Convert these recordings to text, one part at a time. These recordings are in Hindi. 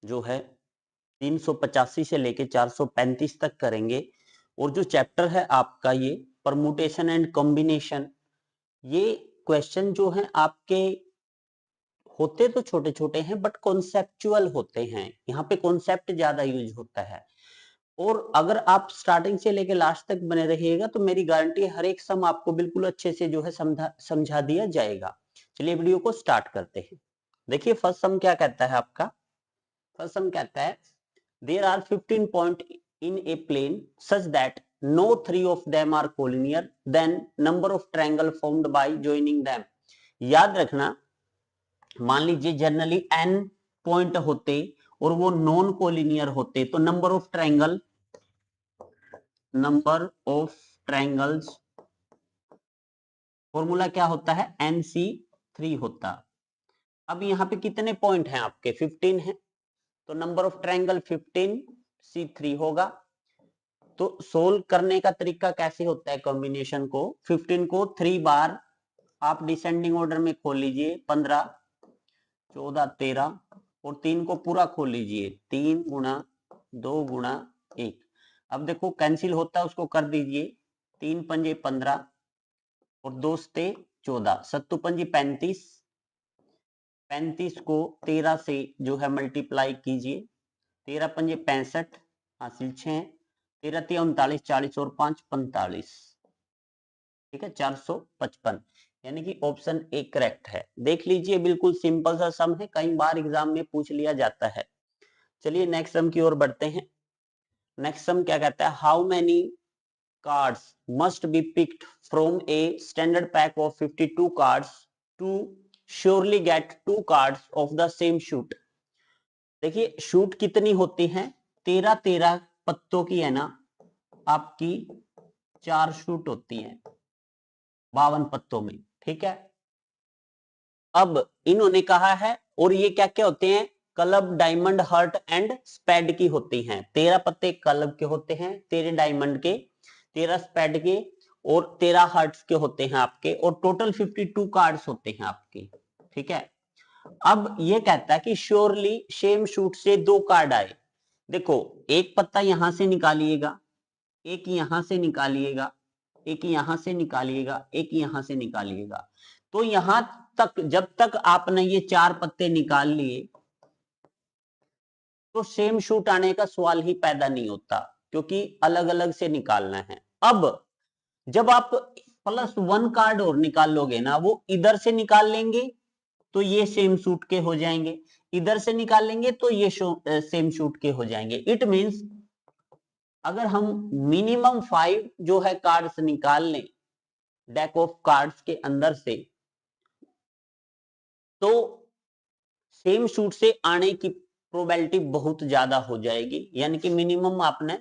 जो है 385 से लेके 435 तक करेंगे। और जो चैप्टर है आपका ये परमुटेशन एंड कॉम्बिनेशन, ये क्वेश्चन जो है आपके होते तो छोटे छोटे हैं बट कॉन्सेप्चुअल होते हैं, यहाँ पे कॉन्सेप्ट ज्यादा यूज होता है। और अगर आप स्टार्टिंग से लेके लास्ट तक बने रहिएगा तो मेरी गारंटी है हर एक सम आपको बिल्कुल अच्छे से जो है समझा दिया जाएगा। चलिए वीडियो को स्टार्ट करते हैं। देखिए फर्स्ट सम क्या कहता है आपका। फर्स्ट सम कहता है there are 15 point in a plane such that no three of them are collinear, then number of triangle formed by joining them। याद रखना, मान लीजिए जनरली n पॉइंट होते और वो नॉन कोलिनियर होते तो नंबर ऑफ ट्रायंगल्स फॉर्मूला क्या होता है, NC3 होता। अब यहाँ पे कितने पॉइंट हैं आपके, 15 हैं, तो नंबर ऑफ ट्रायंगल 15C3 होगा। तो सोल्व करने का तरीका कैसे होता है, कॉम्बिनेशन को 15 को 3 बार आप डिसेंडिंग ऑर्डर में खोल लीजिए, 15 14 13, और 3 को पूरा खोल लीजिए, 3 गुणा 2 गुणा 1। अब देखो कैंसिल होता है उसको कर दीजिए, 3 पंजे 15 और 2 से 14, 7 पंजी 35, 35 को 13 से जो है मल्टीप्लाई कीजिए, 13 पंजे 65, हासिल 6, 13 39, 40 और 5 45, ठीक है 455, यानी कि ऑप्शन ए करेक्ट है। देख लीजिए बिल्कुल सिंपल सा सम है, कई बार एग्जाम में पूछ लिया जाता है। चलिए नेक्स्ट सम की ओर बढ़ते हैं। नेक्स्ट सम क्या कहता है, how many cards must be picked from a standard pack of 52 cards to surely get 2 cards of the same shoot। देखिए शूट कितनी होती हैं, 13 पत्तों की है ना आपकी, 4 शूट होती हैं 52 पत्तों में, ठीक है। अब इन्होंने कहा है, और ये क्या क्या होते हैं, क्लब, डायमंड, हर्ट एंड स्पैड की होती हैं। 13 पत्ते क्लब के होते हैं, 13 डायमंड के, 13 स्पैड के और 13 हर्ट्स के होते हैं आपके, और टोटल 52 कार्ड्स होते हैं आपके, ठीक है। अब ये कहता है कि श्योरली सेम शूट से 2 कार्ड आए। देखो एक पत्ता यहां से निकालिएगा, एक यहां से निकालिएगा, एक यहां से निकालिएगा, एक यहां से निकालिएगा, तो यहां तक जब तक आपने ये 4 पत्ते निकाल लिए तो सेम शूट आने का सवाल ही पैदा नहीं होता, क्योंकि अलग अलग से निकालना है। अब जब आप +1 कार्ड और निकाल लोगे ना, वो इधर से निकाल लेंगे तो ये सेम शूट के हो जाएंगे, इधर से निकाल लेंगे तो ये सेम शूट के हो जाएंगे। इट मींस अगर हम मिनिमम 5 जो है कार्ड्स निकाल लें डेक ऑफ कार्ड्स के अंदर से, तो सेम शूट से आने की प्रोबेबिलिटी बहुत ज्यादा हो जाएगी, यानी कि मिनिमम आपने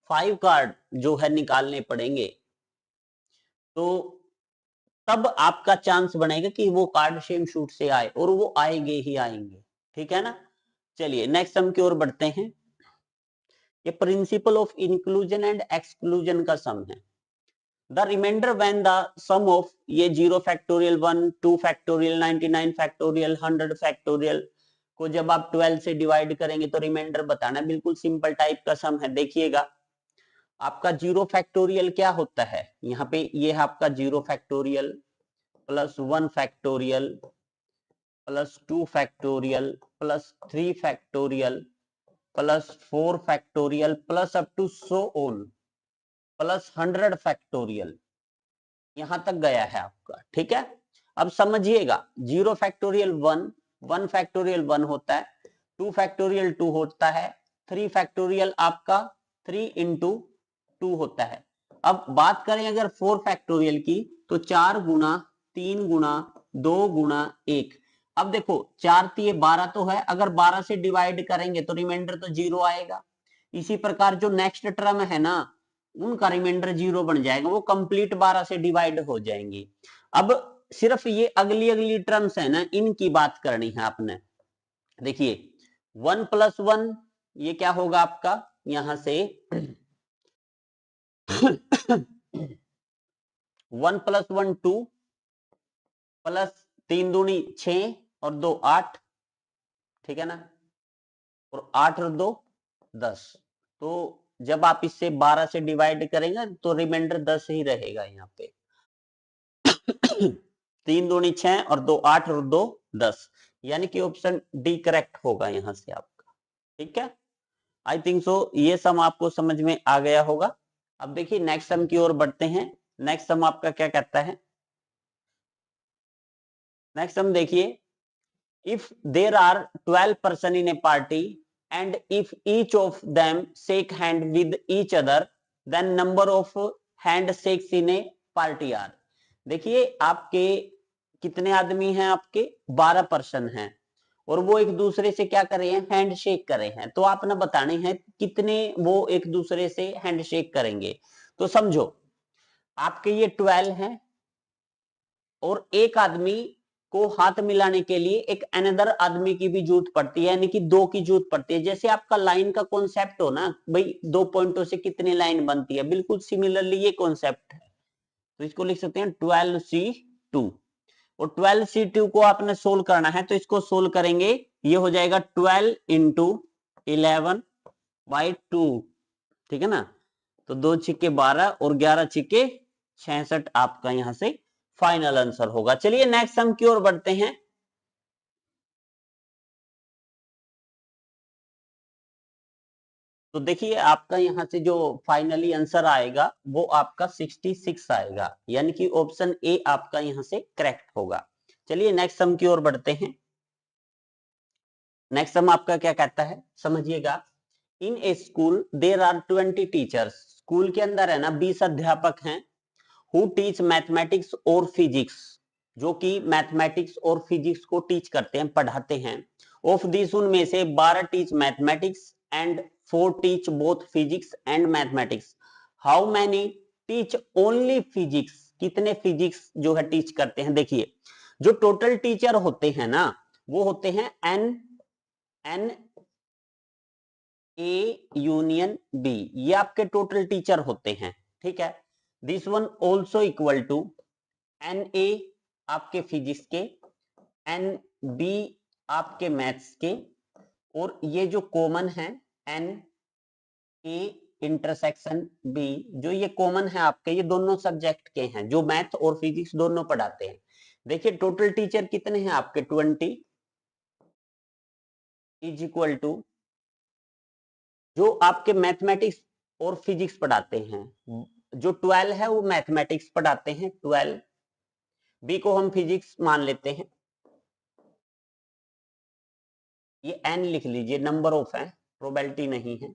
5 कार्ड जो है निकालने पड़ेंगे, तो तब आपका चांस बनेगा कि वो कार्ड सेम शूट से आए, और वो आएंगे ही आएंगे, ठीक है ना। चलिए नेक्स्ट सम की ओर बढ़ते हैं। ये principle of inclusion and exclusion का सम है। The remainder when the sum of ये 0 फैक्टोरियल 1 2 फैक्टोरियल 99 फैक्टोरियल 100 फैक्टोरियल को जब आप 12 से डिवाइड करेंगे तो रिमाइंडर बताना, बिल्कुल सिंपल टाइप का सम है। देखिएगा आपका 0 फैक्टोरियल क्या होता है, यहाँ पे ये है आपका 0 factorial plus 1 factorial plus 2 factorial plus 3 factorial plus 4 factorial plus up to so on plus 100 factorial, यहां तक गया है आपका, ठीक है। अब समझिएगा 0 फैक्टोरियल 1, 1 फैक्टोरियल 1 होता है, 2 फैक्टोरियल 2 होता है, 3 फैक्टोरियल आपका 3 इंटू 2 होता है। अब बात करें अगर 4 फैक्टोरियल की, तो 4 गुना 3 गुना 2 गुना 1। अब देखो 4 तिये 12 तो है, अगर 12 से डिवाइड करेंगे तो रिमाइंडर तो 0 आएगा। इसी प्रकार जो नेक्स्ट टर्म है ना, उनका रिमाइंडर 0 बन जाएगा, वो कंप्लीट 12 से डिवाइड हो जाएंगी। अब सिर्फ ये अगली अगली टर्म्स है ना, इनकी बात करनी है आपने। देखिए 1 + 1 ये क्या होगा आपका, यहां से 1 + 1 2 प्लस 3 दूनी 6 और 2 8, ठीक है ना। और 8 और 2 10। तो जब आप इससे 12 से डिवाइड करेंगे तो रिमाइंडर 10 ही रहेगा यहाँ पे। 3 दूनी 6 और 2 8 और 2 10, यानी कि ऑप्शन डी करेक्ट होगा यहां से आपका। ठीक है, आई थिंक सो ये सम आपको समझ में आ गया होगा। अब देखिए नेक्स्ट सम की ओर बढ़ते हैं। नेक्स्ट सम आपका क्या कहता है? नेक्स्ट सम देखिए, if there are 12 person in a party and if each of them shake hand with each other, then number of handshakes in a party are। देखिए आपके कितने आदमी हैं? आपके 12 पर्सन हैं और वो एक दूसरे से क्या कर रहे हैं? हैंड शेक कर रहे हैं। तो आपने बताने हैं कितने वो एक दूसरे से हैंड शेक करेंगे। तो समझो आपके ये 12 हैं और एक आदमी को हाथ मिलाने के लिए एक अनदर आदमी की भी जरूरत पड़ती है, यानी कि 2 की जरूरत पड़ती है। जैसे आपका लाइन का कॉन्सेप्ट हो ना भाई, 2 पॉइंटों से कितनी लाइन बनती है, बिल्कुल सिमिलरली ये कॉन्सेप्ट है। तो इसको लिख सकते हैं 12C2। और 12C2 को आपने सोल्व करना है, तो इसको सोल्व करेंगे, ये हो जाएगा 12 इंटू 11/2। ठीक है ना, तो 2 छिक्के 12 और 11 छिक्के 66 आपका यहां से फाइनल आंसर होगा। चलिए नेक्स्ट सम की ओर बढ़ते हैं। तो देखिए आपका यहां से जो फाइनली आंसर आएगा वो आपका 66 आएगा, यानी कि ऑप्शन ए आपका यहां से करेक्ट होगा। चलिए नेक्स्ट सम की ओर बढ़ते हैं। नेक्स्ट सम आपका क्या कहता है, समझिएगा। In a school there are 20 teachers. School के अंदर है ना 20 अध्यापक हैं। हु टीच मैथमेटिक्स और फिजिक्स, जो कि मैथमेटिक्स और फिजिक्स को टीच करते हैं, पढ़ाते हैं। ऑफ दिस उनमें से 12 teach mathematics and 4 teach both physics and mathematics. How many teach only physics, कितने फिजिक्स जो है टीच करते हैं। देखिए जो टोटल टीचर होते हैं ना वो होते हैं एन ए यूनियन बी, ये आपके टोटल टीचर होते हैं। ठीक है, this one also equal to N A आपके फिजिक्स के, एन बी आपके मैथ्स के, और ये जो कॉमन है एन ए इंटरसेक्शन बी, जो ये कॉमन है आपके, ये दोनों सब्जेक्ट के हैं जो मैथ और फिजिक्स दोनों पढ़ाते हैं। देखिए टोटल टीचर कितने हैं आपके 20 इज इक्वल टू जो आपके मैथमेटिक्स और फिजिक्स पढ़ाते हैं, जो 12 है वो मैथमेटिक्स पढ़ाते हैं, 12 बी को हम फिजिक्स मान लेते हैं, ये एन लिख लीजिए, नंबर ऑफ है, प्रोबेबिलिटी नहीं है।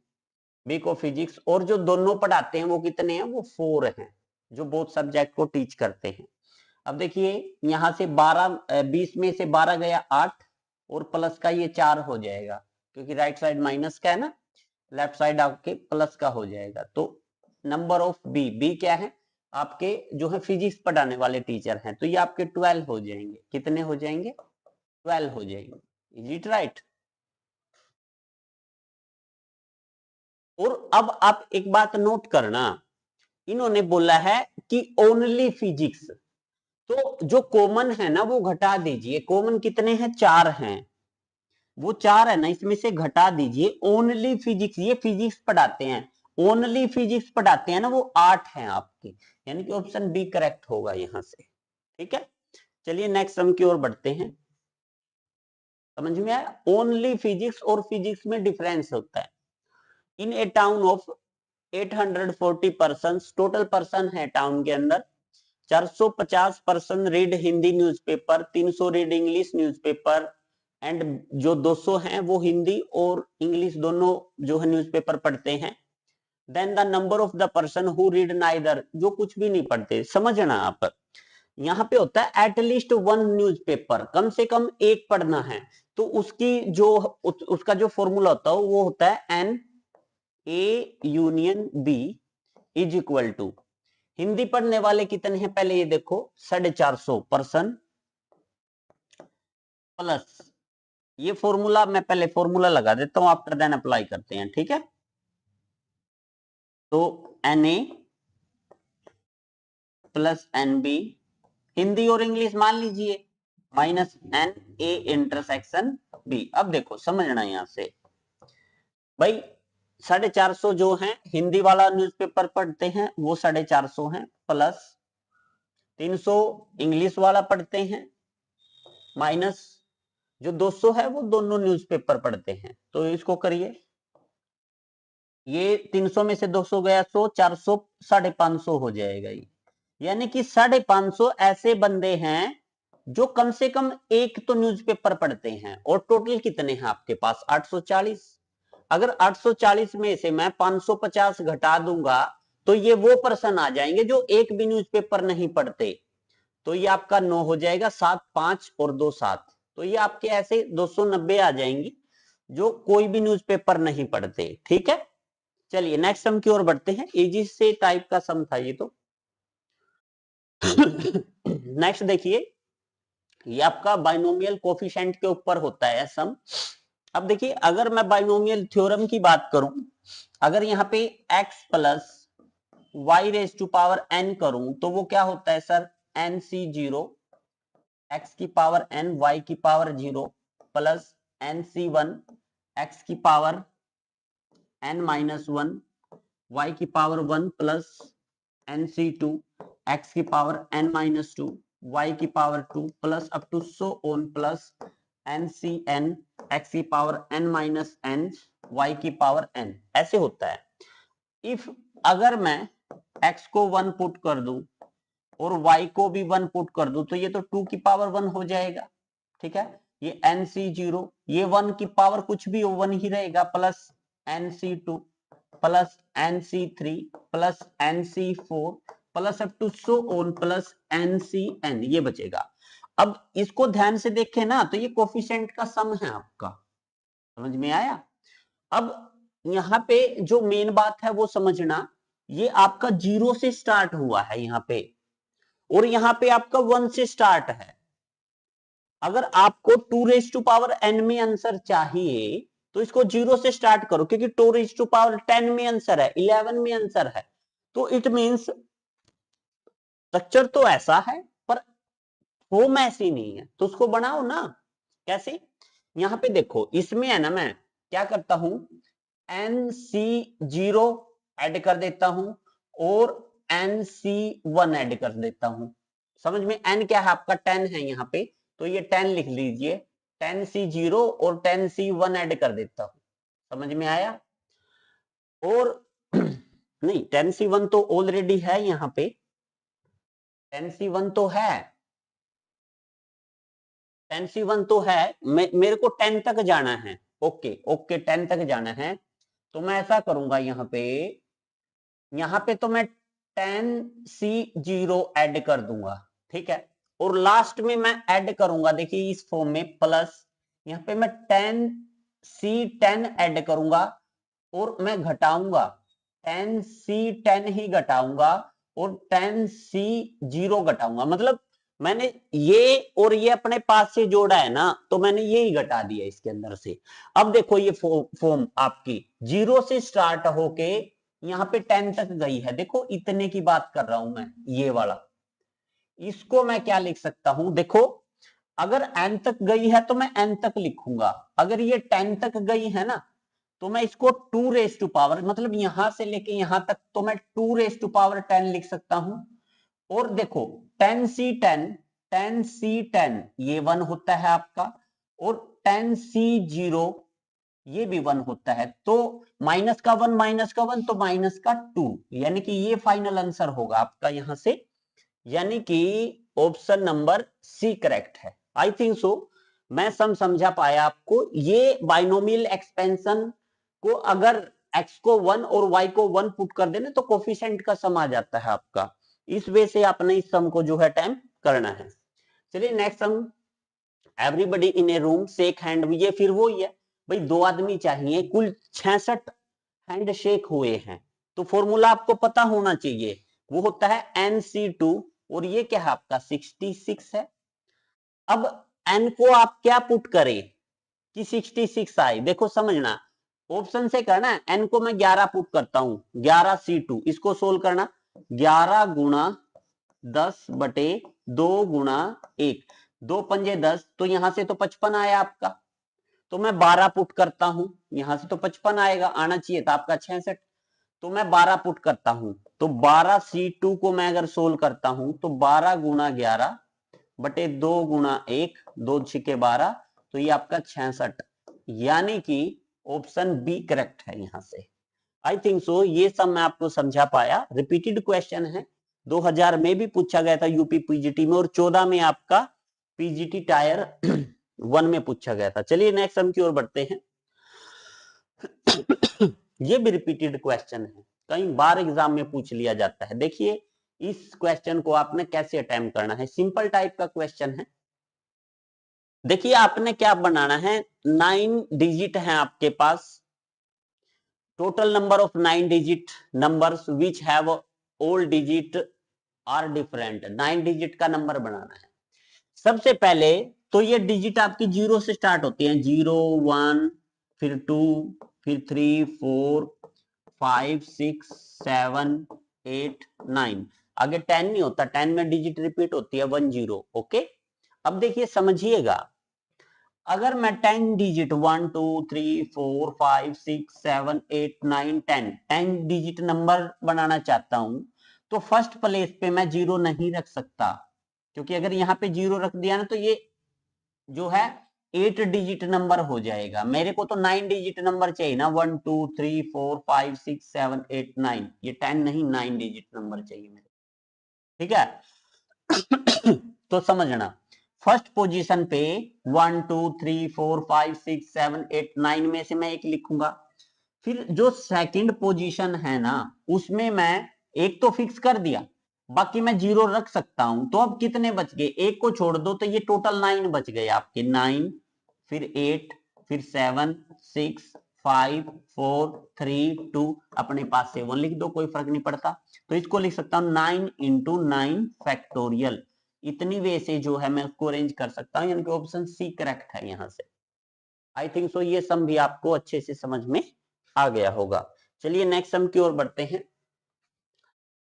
बी को फिजिक्स, और जो दोनों पढ़ाते हैं वो कितने हैं? वो 4 हैं, जो बोथ सब्जेक्ट को टीच करते हैं। अब देखिए यहां से 20 में से 12 गया 8 और प्लस का ये 4 हो जाएगा, क्योंकि राइट साइड माइनस का है ना, लेफ्ट साइड आपके प्लस का हो जाएगा। तो नंबर ऑफ बी क्या है? आपके जो है फिजिक्स पढ़ाने वाले टीचर हैं, तो ये आपके 12 हो जाएंगे। कितने हो जाएंगे? 12 हो जाएंगे। Is it right? और अब आप एक बात नोट करना, इन्होंने बोला है कि ओनली फिजिक्स, तो जो कॉमन है ना वो घटा दीजिए। कॉमन कितने हैं? 4 हैं, वो 4 है ना, इसमें से घटा दीजिए। ओनली फिजिक्स, ये फिजिक्स पढ़ाते हैं, ओनली फिजिक्स पढ़ाते हैं ना, वो 8 हैं आपके, यानी कि ऑप्शन बी करेक्ट होगा यहां से। ठीक है, चलिए नेक्स्ट सम की ओर बढ़ते हैं। समझ में आया? ओनली फिजिक्स और फिजिक्स में डिफरेंस होता है। In a town of 840 person, total person है टाउन के अंदर, 450 person read Hindi newspaper, 300 read English newspaper, and जो 200 हैं वो हिंदी और इंग्लिश दोनों जो है न्यूज़पेपर पढ़ते हैं। Then the number of the person who read neither, जो कुछ भी नहीं पढ़ते। समझना आप, यहाँ पे होता है एटलीस्ट 1 न्यूज़पेपर, कम से कम एक पढ़ना है। तो उसकी जो उसका जो फॉर्मूला होता है वो होता है N A union B is equal to, Hindi पढ़ने वाले कितने हैं पहले ये देखो, 450 पर्सन, प्लस ये फॉर्मूला, मैं पहले फॉर्मूला लगा देता हूं, आफ्टर देन अप्लाई करते हैं। ठीक है, तो N A plus N B, Hindi और इंग्लिश मान लीजिए, minus N A intersection B. अब देखो समझना यहां से, भाई 450 जो है हिंदी वाला न्यूज़पेपर पढ़ते हैं वो 450 है, प्लस 300 इंग्लिश वाला पढ़ते हैं, माइनस जो 200 है वो दोनों न्यूज़पेपर पढ़ते हैं। तो इसको करिए, ये 300 में से 200 गया 100, 400 550 हो जाएगा ये। यानी कि 550 ऐसे बंदे हैं जो कम से कम एक तो न्यूज़पेपर पढ़ते हैं। और टोटल कितने हैं आपके पास? 840। अगर 840 में से मैं 550 घटा दूंगा तो ये वो पर्सन आ जाएंगे जो एक भी न्यूज़पेपर नहीं पढ़ते। तो ये आपका 9 हो जाएगा, 7 5 और 2 7, तो ये आपके ऐसे 290 आ जाएंगी जो कोई भी न्यूज़पेपर नहीं पढ़ते। ठीक है, चलिए नेक्स्ट सम की ओर बढ़ते हैं। इजी से टाइप का सम था ये तो। नेक्स्ट देखिए, ये आपका बाइनोमियल कोफिशिएंट के ऊपर होता है सम। अब देखिए, अगर मैं बाइनोमियल थ्योरम की बात करूं, अगर यहाँ पे x plus y raise to power n करूं तो वो क्या होता है सर? nc0 x की पावर n y की पावर 0 प्लस nc1 x की पावर n माइनस 1 y की पावर 1 प्लस nc2 x की पावर n माइनस 2 y की power 2 plus up to so on plus ncn x की power n minus n y की पावर n, ऐसे होता है। इफ अगर मैं x को 1 पुट कर दूं और y को भी 1 पुट कर दूं तो ये तो 2 की पावर 1 हो जाएगा। ठीक है, ये nc0, ये 1 की पावर कुछ भी हो 1 ही रहेगा, plus nc2 plus nc3 plus nc4 plus up to so on plus ncn, ये बचेगा। अब इसको ध्यान से देखें ना तो ये कोफिशिएंट का सम है आपका, समझ में आया? अब यहाँ पे जो मेन बात है वो समझना, ये आपका 0 से स्टार्ट हुआ है यहाँ पे, और यहाँ पे आपका 1 से स्टार्ट है। अगर आपको 2 रेज टू पावर n में आंसर चाहिए तो इसको 0 से स्टार्ट करो, क्योंकि 2 रेज टू पावर 10 में आंसर है, 11 में आंसर है। तो इट मींस स्ट्रक्चर तो ऐसा है पर फॉर्म ऐसी नहीं है, तो उसको बनाओ ना। कैसे? यहां पे देखो, इसमें है ना, मैं क्या करता हूं, nc0 ऐड कर देता हूं और nc1 ऐड कर देता हूं। समझ में? n क्या है आपका? 10 है यहाँ पे, तो ये 10 लिख लीजिए, 10c0 और 10c1 ऐड कर देता हूं। समझ में आया? और नहीं, 10c1 तो ऑलरेडी है यहाँ पे, 10c1 तो है, 10c1 तो है। मेरे को 10 तक जाना है। ओके ओके, 10 तक जाना है, तो मैं ऐसा करूंगा, यहाँ पे तो मैं 10c0 ऐड कर दूंगा। ठीक है, और लास्ट में मैं ऐड करूंगा, देखिए इस फॉर्म में, प्लस यहाँ पे मैं 10c10 ऐड करूंगा और मैं घटाऊंगा, 10c10 ही घटाऊंगा और 10c0 घटाऊंगा। मतलब मैंने ये और ये अपने पास से जोड़ा है ना, तो मैंने ये ही घटा दिया इसके अंदर से। अब देखो ये फॉर्म आपकी 0 से स्टार्ट होके यहाँ पे 10 तक गई है। देखो इतने की बात कर रहा हूं मैं, ये वाला, इसको मैं क्या लिख सकता हूं? देखो, अगर n तक गई है तो मैं n तक लिखूंगा, अगर ये 10 तक गई है ना तो मैं इसको 2 रेज टू पावर, मतलब यहां से लेके यहां तक तो मैं 2 रेज टू पावर 10 लिख सकता हूं। और देखो 10c10, 10c10 ये 1 होता है आपका, और 10c0 ये भी 1 होता है, तो माइनस का 1 माइनस का 1 तो माइनस का 2, यानी कि ये फाइनल आंसर होगा आपका यहां से, यानी कि ऑप्शन नंबर सी करेक्ट है। आई थिंक सो मैं समझा पाया आपको। ये बाइनोमियल एक्सपेंशन को अगर x को 1 और y को 1 पुट कर देना तो कोफिशिएंट का सम आ जाता है आपका। इस वे से आपने इस सम को जो है टाइम करना है। चलिए next some, everybody in A room shake hand. ये फिर वो ही है भाई, 2 आदमी चाहिए, कुल 66 हैंड शेक हुए हैं, तो फॉर्मूला आपको पता होना चाहिए, वो होता है nc2 और ये क्या है आपका 66 है। अब n को आप क्या पुट करें कि 66 आए? देखो समझना, ऑप्शन से करना है। n को मैं 11 पुट करता हूं, 11c2, इसको सोल्व करना, 11 गुणा 10 बटे 2 गुणा 1, 2 पंजे 10, तो यहां से तो 55 आया आपका। तो मैं 12 पुट करता हूं, यहां से तो 55 आएगा, आना चाहिए था आपका 66, तो मैं 12 पुट करता हूं। तो 12C2 को मैं अगर सोल्व करता हूं तो 12 गुणा 11 बटे 2 गुणा 1, 2 छिके 12, तो ये आपका 66, यानी कि ऑप्शन बी करेक्ट है यहां से। आई थिंक सो ये सब मैं आपको समझा पाया। रिपीटेड क्वेश्चन है, 2000 में भी पूछा गया था यूपी पीजीटी में, और 14 में आपका पीजीटी टायर 1 में पूछा गया था। चलिए नेक्स्ट सम की ओर बढ़ते हैं। ये भी रिपीटेड क्वेश्चन है, कई बार एग्जाम में पूछ लिया जाता है। देखिए इस क्वेश्चन को आपने कैसे अटेम्प्ट करना है, सिंपल टाइप का क्वेश्चन है। देखिए आपने क्या बनाना है, 9 डिजिट है आपके पास, total number of 9 digit numbers which have all digit are different, 9 digit का नंबर बनाना है। सबसे पहले तो ये डिजिट आपकी 0 से स्टार्ट होती है, 0 1 फिर 2 फिर 3 4 5 6 7 8 9, आगे 10 नहीं होता, 10 में डिजिट रिपीट होती है 1 0। ओके, अब देखिए समझिएगा, अगर मैं 10 डिजिट 1 2 3 4 5 6 7 8 9 10 डिजिट नंबर बनाना चाहता हूं, तो फर्स्ट प्लेस पे मैं 0 नहीं रख सकता, क्योंकि अगर यहां पे 0 रख दिया ना तो ये जो है 8 डिजिट नंबर हो जाएगा। मेरे को तो 9 डिजिट नंबर चाहिए ना, 1 2 3 4 5 6 7 8 9, ये 10 नहीं 9 डिजिट नंबर चाहिए मेरे, ठीक है। तो समझना, फर्स्ट पोजीशन पे 1 2 3 4 5 6 7 8 9 में से मैं एक लिखूंगा। फिर जो सेकंड पोजीशन है ना, उसमें मैं एक तो फिक्स कर दिया, बाकी मैं 0 रख सकता हूं। तो अब कितने बच गए, एक को छोड़ दो तो ये टोटल 9 बच गए आपके, 9 फिर 8 फिर 7 6 5 4 3 2, अपने पास से 1 लिख दो, कोई फर्क नहीं पड़ता। तो इसको लिख सकता हूं 9 इंटू 9 फैक्टोरियल, इतनी वे से जो है मैं उसको अरेंज कर सकता हूं, यानी कि ऑप्शन सी करेक्ट है यहां से। आई थिंक सो ये सम भी आपको अच्छे से समझ में आ गया होगा। चलिए नेक्स्ट सम की ओर बढ़ते हैं।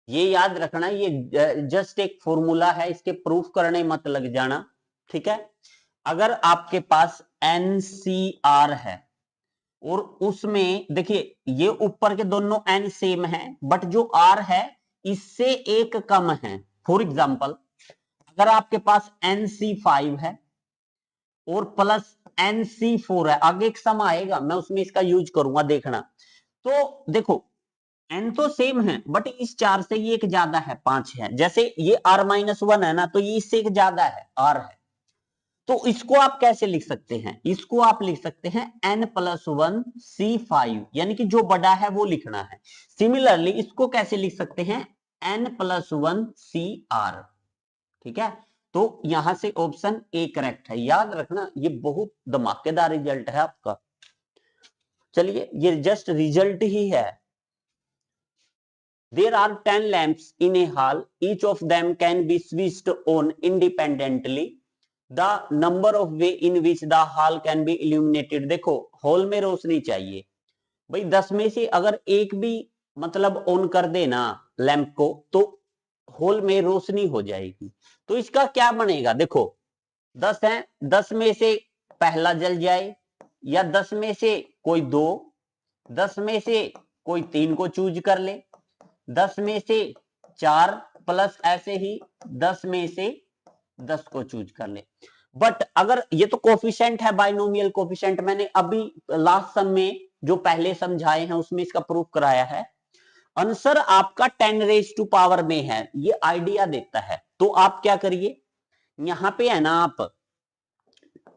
ये याद रखना, ये जस्ट एक फॉर्मूला है, इसके प्रूफ करने मत लग जाना, ठीक है। अगर आपके पास NCR है और उसमें देखिए ये ऊपर के दोनों n सेम है, बट जो r है इससे एक कम है। फॉर एग्जाम्पल अगर आपके पास NC5 है और प्लस NC4 है, आगे एक सम आएगा मैं उसमें इसका यूज करूंगा, देखना। तो देखो n तो सेम है, बट इस 4 से ये एक ज्यादा है, 5 है। जैसे ये r-1 है ना, तो ये इससे एक ज्यादा है, r है। तो इसको आप कैसे लिख सकते हैं, इसको आप लिख सकते हैं n+1 C5, यानी कि जो बड़ा है वो लिखना है। सिमिलरली इसको कैसे लिख सकते हैं, n+1 CR, ठीक है। तो यहां से ऑप्शन ए करेक्ट है, याद रखना ये बहुत धमाकेदार रिजल्ट है आपका। चलिए ये जस्ट रिजल्ट ही है। There are 10 lamps in a hall, each of them can be switched on independently. The number of way in which the hall can be illuminated, देखो हॉल में रोशनी चाहिए भाई, 10 में से अगर एक भी मतलब ऑन कर देना लैंप को तो हॉल में रोशनी हो जाएगी। तो इसका क्या बनेगा, देखो 10 है, 10 में से पहला जल जाए, या 10 में से कोई 2, 10 में से कोई 3 को चूज कर ले, 10 में से 4, प्लस ऐसे ही 10 में से 10 को चूज कर ले। बट अगर ये तो कोफिशिएंट है, बाइनोमियल कोफिशिएंट, मैंने अभी लास्ट सम में जो पहले समझाए हैं उसमें इसका प्रूफ कराया है। आंसर आपका 10⁻⁴ में है, ये आइडिया देता है। तो आप क्या करिए, यहां पे है ना आप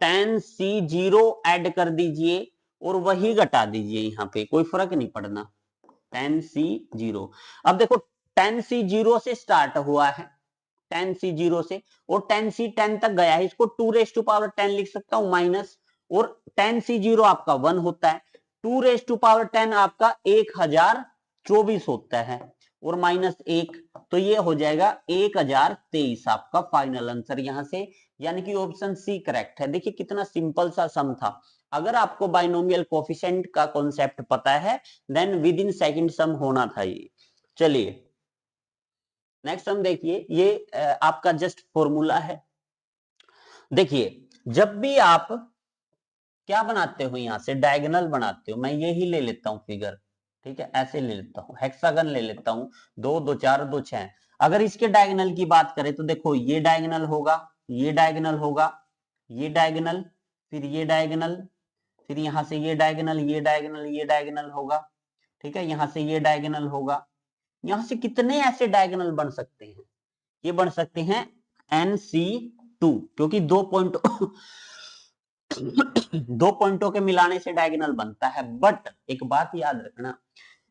10C0 ऐड कर दीजिए और वही घटा दीजिए, यहां पे कोई फर्क नहीं पड़ना, 10C0। अब देखो 10C0 से स्टार्ट हुआ है, 10C0 से, और 10C10 तक गया है, इसको 2⁻10 लिख सकता हूं माइनस, और 10C0 आपका 1 होता है, 2⁻10 आपका 1024 होता है, और माइनस 1, तो ये हो जाएगा 1023 आपका फाइनल आंसर यहां से, यानी कि ऑप्शन सी करेक्ट है। देखिए कितना सिंपल सा सम था। अगर आपको बाइनोमियल कोफिशिएंट का कॉन्सेप्ट पता है then within second sum होना था ये। चलिए नेक्स्ट सम देखिए, ये आपका जस्ट फॉर्मूला है। देखिए जब भी आप क्या बनाते हो, यहां से डायगोनल बनाते हो। मैं यही ले लेता हूं फिगर, ठीक है, ऐसे ले लेता हूं, हेक्सागन ले लेता हूं, 2 2 4 2 6। अगर इसके डायगोनल की बात करें तो देखो ये डायगोनल होगा, ये डायगोनल होगा, ये डायगोनल, फिर ये डायगोनल, फिर यहां से ये डायगोनल, ये डायगोनल, ये डायगोनल होगा, ठीक है, यहां से ये डायगोनल होगा। यहां से कितने ऐसे डायगोनल बन सकते हैं, ये बन सकते हैं NC2, क्योंकि 2 पॉइंट 2 पॉइंटों के मिलाने से डायगोनल बनता है। बट एक बात याद रखना,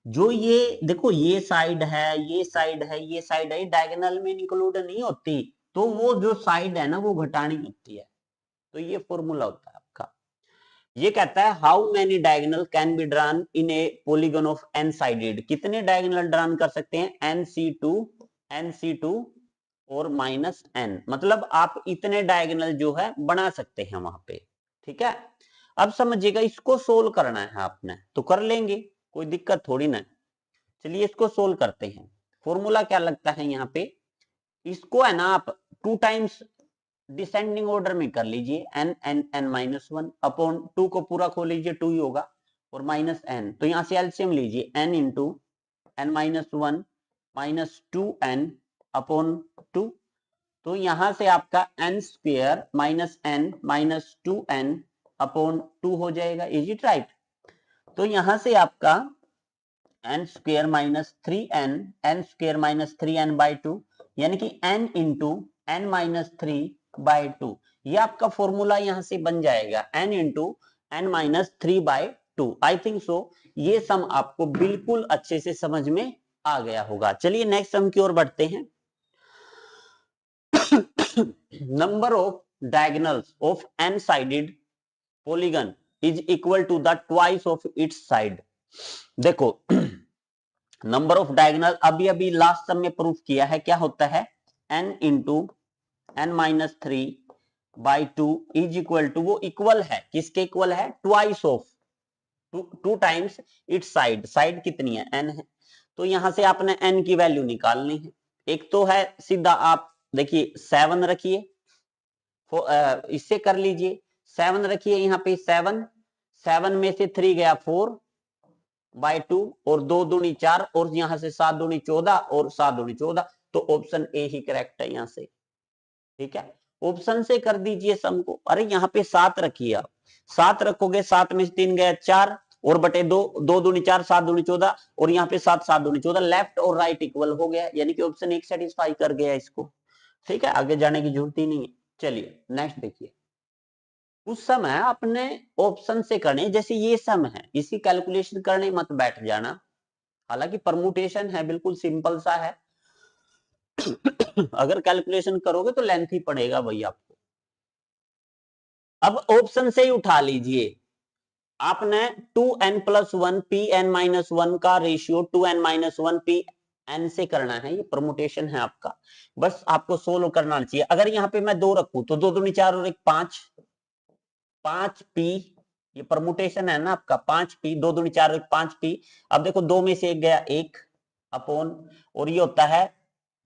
जो ये देखो ये साइड है, ये साइड है, ये साइड है, डायगोनल में इंक्लूड नहीं होती, तो वो जो साइड है ना वो घटानी होती है। तो ये फॉर्मूला होता है आपका। ये कहता है how many diagonal can be drawn in A polygon of n sided, कितने डायगोनल ड्रॉन कर सकते हैं NC2 और -n, मतलब आप इतने डायगोनल जो है बना सकते हैं वहां पे, ठीक है। अब समझिएगा, इसको सोल्व करना है आपने तो कर लेंगे, कोई दिक्कत थोड़ी ना। चलिए इसको सोल्व करते हैं। फॉर्मूला क्या लगता है यहाँ पे, इसको है ना आप 2 टाइम्स डिसेंडिंग ऑर्डर में कर लीजिए, n अपॉन 2 को पूरा खो लीजिए, 2 ही होगा, और -n, तो यहां से एलसीएम लीजिए, n into n-1 -2n upon 2, तो यहां से आपका n square -n 2n upon 2 हो जाएगा, इज इट राइट। तो यहां से आपका n स्क्वेयर -3n बाई 2, यानी कि n इंटू n-3 बाई 2, ये आपका फॉर्मूला यहां से बन जाएगा, n into n-3/2। I think so ये सम आपको बिल्कुल अच्छे से समझ में आ गया होगा। चलिए नेक्स्ट सम की ओर बढ़ते हैं। Number of diagonals of n sided polygon is equal to the twice of its side. देखो नंबर ऑफ डायगोनल अभी अभी लास्ट सम में प्रूफ किया है, क्या होता है, n into n-3/2 is equal to, वो इक्वल है किसके, इक्वल है twice of, two times its side, side कितनी है, n है, तो यहां से आपने n की वैल्यू निकालनी है। एक तो है सीधा आप देखिए 7 रखिए, इससे कर लीजिए, 7 रखिए यहाँ पे, 7 में से 3 गया 4/2, और 2 दूनी 4, और यहां से 7 दूनी 14, और 7 दूनी 14, तो ऑप्शन ए ही करेक्ट है यहां से, ठीक है। ऑप्शन से कर दीजिए सम को। अरे यहाँ पे 7 रखिए आप, 7 रखोगे, 7 में से 3 गया 4, और बटे 2, 2 दूनी 4, 7 दूनी 14, और यहाँ पे 7 7 दूनी 14, लेफ्ट और राइट इक्वल हो गया, यानी कि ऑप्शन एक सेटिस्फाई कर गया इसको, ठीक है, आगे जाने की जरूरत ही नहीं है। चलिए नेक्स्ट देखिए, उस समय अपने ऑप्शन से करने, जैसे ये सम है इसकी कैलकुलेशन करने मत बैठ जाना, हालांकि परमुटेशन है, बिल्कुल सिंपल सा है। अगर कैलकुलेशन करोगे तो लेंथ ही पड़ेगा भाई आपको। अब ऑप्शन से ही उठा लीजिए, आपने 2n+1 Pn-1 का रेशियो 2n-1 Pn से करना है, ये परमुटेशन है आपका, बस आपको सोल्व करना चाहिए। अगर यहाँ पे मैं 2 रखूं तो 2 दूनी 4 और 1 5p, ये परमुटेशन है ना आपका, 5p, 2 दूनी 4 और 1 5p। अब देखो 2 में से 1 गया 1 अपॉन, और ये होता है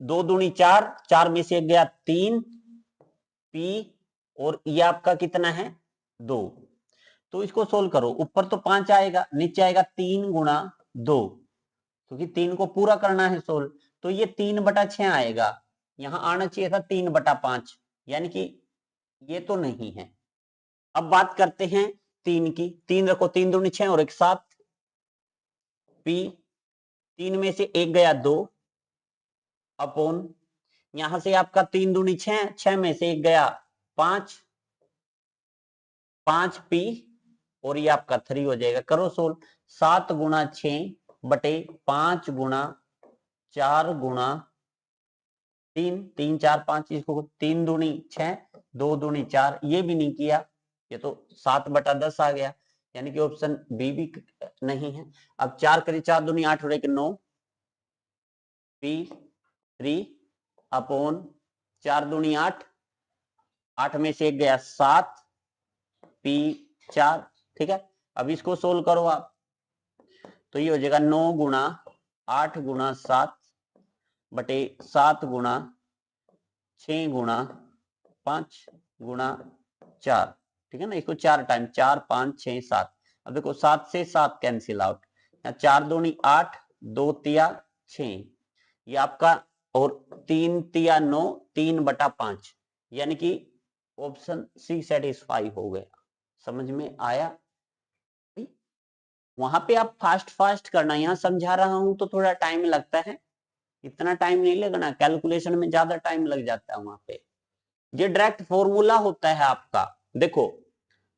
2 दूनी 4, 4 में से 1 गया 3p, और ये आपका कितना है 2। तो इसको सोल्व करो, ऊपर तो 5 आएगा, नीचे आएगा 3 गुणा 2, क्योंकि 3 को पूरा करना है सोल्व, तो ये 3/6 आएगा, यहां आना चाहिए था 3/5, यानी कि ये तो नहीं है। अब बात करते हैं 3 की, 3 रखो, 3 दूनी 6 और 1 7, पी 3 में से 1 गया 2 अपॉन, यहां से आपका 3 दूनी 6, 6 में से 1 गया 5, 5p, और ये आपका 3 हो जाएगा। करो सोल्व, 7 गुणा 6 बटे 5 गुणा 4 गुणा 3, 3 4 5, इसको 3 दूनी 6, 2 दूनी 4, ये भी नहीं किया, ये तो 7/10 आ गया, यानी कि ऑप्शन बी भी नहीं है। अब 4 करी 4 दूनी 8 और 1 9, p3 अपॉन 4 दूनी 8, 8 में से 1 गया 7, p4, ठीक है। अब इसको सोल्व करो आप, तो ये हो जाएगा 9 गुणा 8 गुणा 7 बटे 7 गुणा 6 गुणा 5 गुणा 4, ठीक है ना, इसको 4 टाइम, 4 5 6 7। अब देखो 7 से 7 कैंसिल आउट, 4 दूनी 8, 2 तिया 6, ये आपका, और 3 तिया 9, 3/5, यानी कि ऑप्शन सी सेटिस्फाई हो गया। समझ में आया? वहां पे आप फास्ट फास्ट करना, यहाँ समझा रहा हूं तो थोड़ा टाइम लगता है, इतना टाइम नहीं लगना, कैलकुलेशन में ज्यादा टाइम लग जाता है वहां पे। ये डायरेक्ट फॉर्मूला होता है आपका। देखो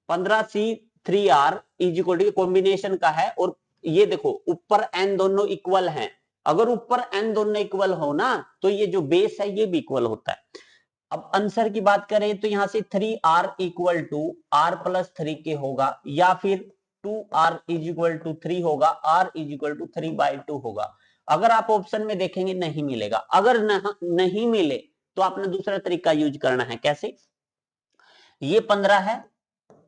15C3R is equal to combination का है, और ये देखो ऊपर n दोनों इक्वल हैं। अगर ऊपर n दोनों इक्वल हो ना, तो ये जो बेस है ये भी इक्वल होता है। अब आंसर की बात करें तो यहां से 3R इक्वल टू R+3 के होगा, या फिर 2R इज इक्वल टू 3 होगा, R इज इक्वल टू 3/2 होगा। अगर आप ऑप्शन में देखेंगे नहीं मिलेगा। अगर नहीं मिले तो आपने दूसरा तरीका यूज करना है। कैसे? ये 15 है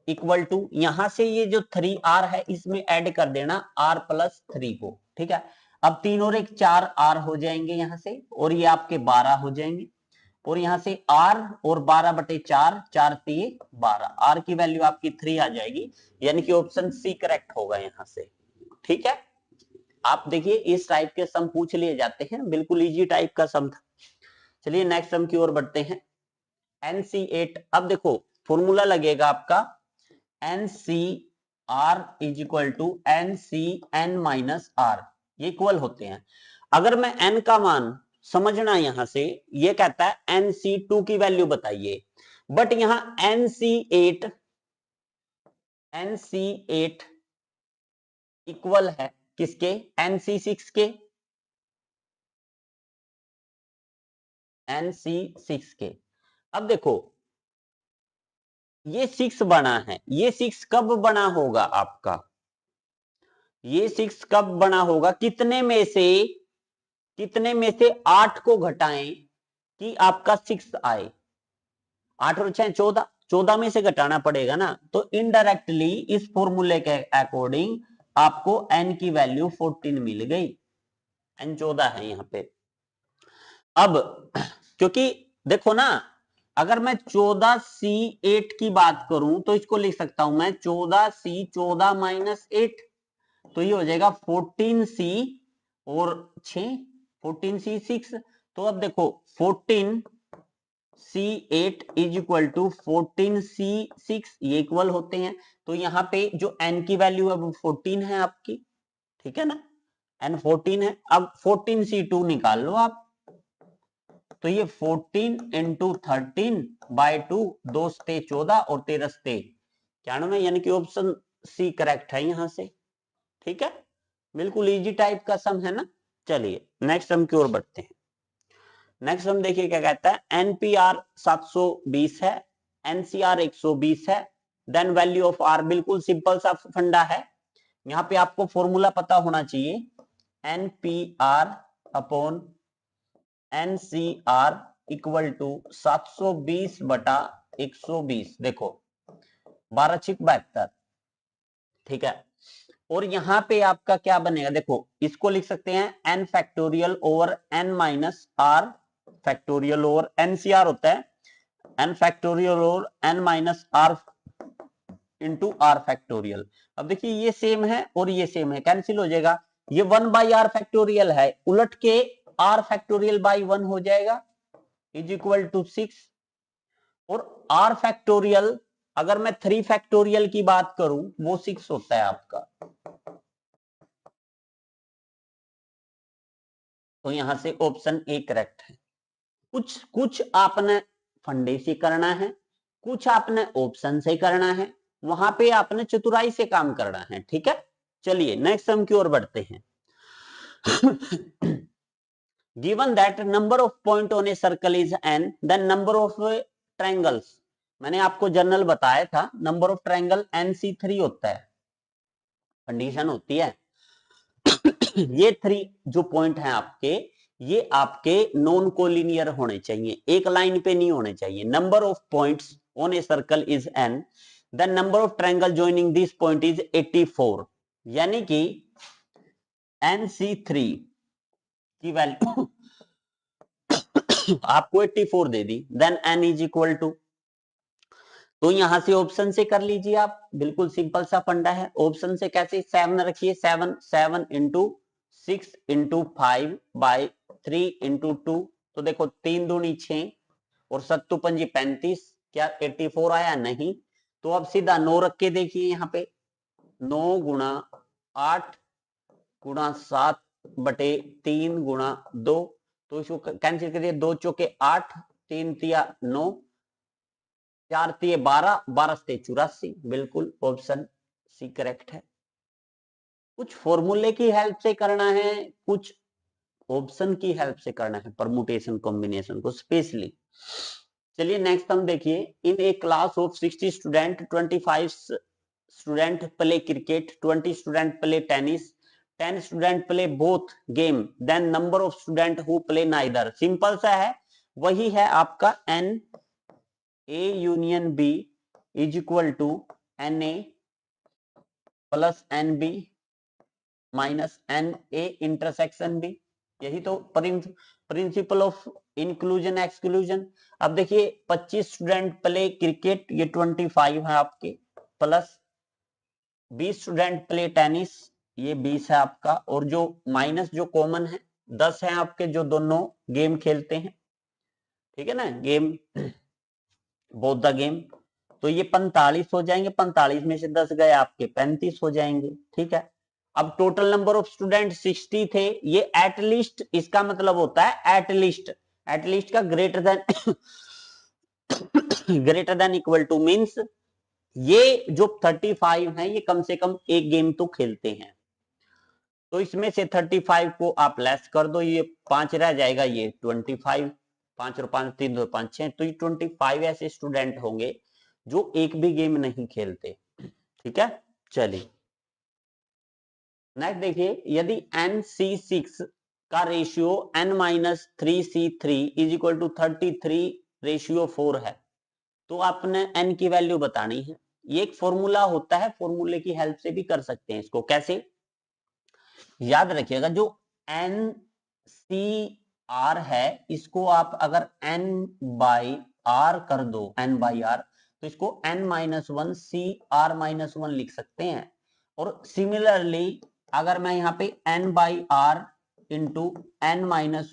इक्वल टू, यहां से ये जो 3R है इसमें ऐड कर देना R+3 को, ठीक है। अब 3 और 1 4R हो जाएंगे यहां से, और ये आपके 12 हो जाएंगे, और यहां से R और 12/4, 4 3 12, R की वैल्यू आपकी 3 आ जाएगी, यानी कि ऑप्शन सी करेक्ट होगा यहां से। ठीक है, आप देखिए इस टाइप के सम पूछ लिए जाते हैं, बिल्कुल इजी टाइप का सम था। चलिए नेक्स्ट सम की ओर बढ़ते हैं। NC8, अब देखो फॉर्मूला लगेगा आपका NCR is equal to NCN-R, ये इक्वल होते हैं। अगर मैं n का मान समझना, यहां से ये कहता है NC2 की वैल्यू बताइए, बट यहां NC8 इक्वल है किसके? NC6 के, NC6 के। अब देखो ये 6 बना है, ये 6 कब बना होगा आपका? ये 6 कब बना होगा? कितने में से 8 को घटाएं कि आपका 6 आए? 8 और 6 14, 14 में से घटाना पड़ेगा ना, तो इनडायरेक्टली इस फॉर्मूले के अकॉर्डिंग आपको n की वैल्यू 14 मिल गई। n 14 है यहां पे। अब क्योंकि देखो ना, अगर मैं 14C8 की बात करूं तो इसको लिख सकता हूं मैं 14C 14 - 8, तो ये हो जाएगा 14C और 6 14C6। तो अब देखो 14C8 is equal to 14C6, ये इक्वल होते हैं। तो यहाँ पे जो n की वैल्यू है वो 14 है आपकी, ठीक है ना, n 14 है। अब 14C2 निकाल लो आप, तो ये 14 × 13/2, 2 सते 14 और 13 सते 91, यानी कि ऑप्शन सी करेक्ट है यहां से। ठीक है, बिल्कुल इजी टाइप का सम है ना। चलिए नेक्स्ट सम की ओर बढ़ते हैं। नेक्स्ट सम देखिए क्या कहता है, NPR 720 है, NCR 120 है, देन वैल्यू ऑफ R। बिल्कुल सिंपल सा फंडा है, यहाँ पे आपको फॉर्मूला पता होना चाहिए, NPR upon NCR equal to 720/120। देखो 12 × 72, ठीक है। और यहां पे आपका क्या बनेगा? देखो इसको लिख सकते हैं n factorial over n minus r factorial over NCR होता है n factorial over n minus r into r factorial. अब देखिए ये सेम है और ये सेम है, कैंसिल हो जाएगा। ये 1/r फैक्टोरियल है, उलट के r फैक्टोरियल बाई 1 हो जाएगा, इज इक्वल टू 6। और r फैक्टोरियल अगर मैं 3 फैक्टोरियल की बात करूं वो 6 होता है आपका। तो यहां से ऑप्शन ए करेक्ट है। कुछ आपने फंडे से करना है, कुछ आपने ऑप्शन से करना है, वहां पे आपने चतुराई से काम करना है। ठीक है, चलिए नेक्स्ट सम की ओर बढ़ते हैं। Given that number of point on a circle is n, then number of triangles. मैंने आपको जनरल बताया था, नंबर ऑफ ट्रायंगल NC3 होता है, कंडीशन होती है। ये 3 जो पॉइंट हैं आपके, ये आपके नॉन कोलिनियर होने चाहिए, एक लाइन पे नहीं होने चाहिए। Number of points on a circle is n, then number of triangle joining this point is 84, यानी कि NC3 की वैल्यू आपको 84 दे दी, then n is equal to, तो यहां से ऑप्शन से कर लीजिए आप, बिल्कुल सिंपल सा फंडा है। ऑप्शन से कैसे, 7 रखिए, 7 इंटू 6 इंटू 5 बाई 3 इंटू 2, तो देखो 3 दूनी 6 और 7 पंजी 35, क्या 84 आया? नहीं। तो अब सीधा 9 रख के देखिए यहाँ पे, 9 गुणा 8 गुणा 7 बटे 3 गुणा 2, तो इसको कैंसिल करिए, 2 चौके 8, 3 तिया 9, 4 तिये 12, 12 से 84, बिल्कुल ऑप्शन सी करेक्ट है। कुछ फॉर्मूले की हेल्प से करना है, कुछ ऑप्शन की हेल्प से करना है परमुटेशन कॉम्बिनेशन को स्पेशली। चलिए नेक्स्ट हम देखिए, in a class of 60 student 25 student play cricket, 20 student play tennis, 10 student play both game, then number of student who play neither. Simple सा है, वही है आपका n A union B is equal to N A plus N B minus N A intersection B. यही तो प्रिंसिपल ऑफ इंक्लूजन एक्सक्लूजन। अब देखिए 25 स्टूडेंट प्ले क्रिकेट, ये 25 है आपके, प्लस 20 स्टूडेंट प्ले टेनिस, ये 20 है आपका, और जो माइनस जो कॉमन है 10 है आपके, जो दोनों गेम खेलते हैं, ठीक है ना, गेम बोथ द गेम, तो ये 45 हो जाएंगे, 45 में से 10 गए आपके 35 हो जाएंगे, ठीक है। अब टोटल नंबर ऑफ स्टूडेंट 60 थे, ये एटलीस्ट, इसका मतलब होता है एटलीस्ट का greater than equal to means ये जो 35 हैं ये कम से कम एक गेम तो खेलते हैं। तो इसमें से 35 को आप लेस कर दो, ये 5 रह जाएगा, ये 25, 5 और 5 3 2 5 6, तो ये 25 ऐसे स्टूडेंट होंगे जो एक भी गेम नहीं खेलते, ठीक है। चलिए नेक्स्ट देखिए, यदि NC6 का ratio N-3C3 is equal to 33/4 है, तो आपने n की वैल्यू बतानी है। ये एक फॉर्मूला होता है, फॉर्मूले की हेल्प से भी कर सकते हैं इसको। कैसे, याद रखिएगा, जो NCR है इसको आप अगर N/R कर दो, N/R, तो इसको N-1 CR-1 लिख सकते हैं। और सिमिलरली अगर मैं यहाँ पे N/R इंटू N-1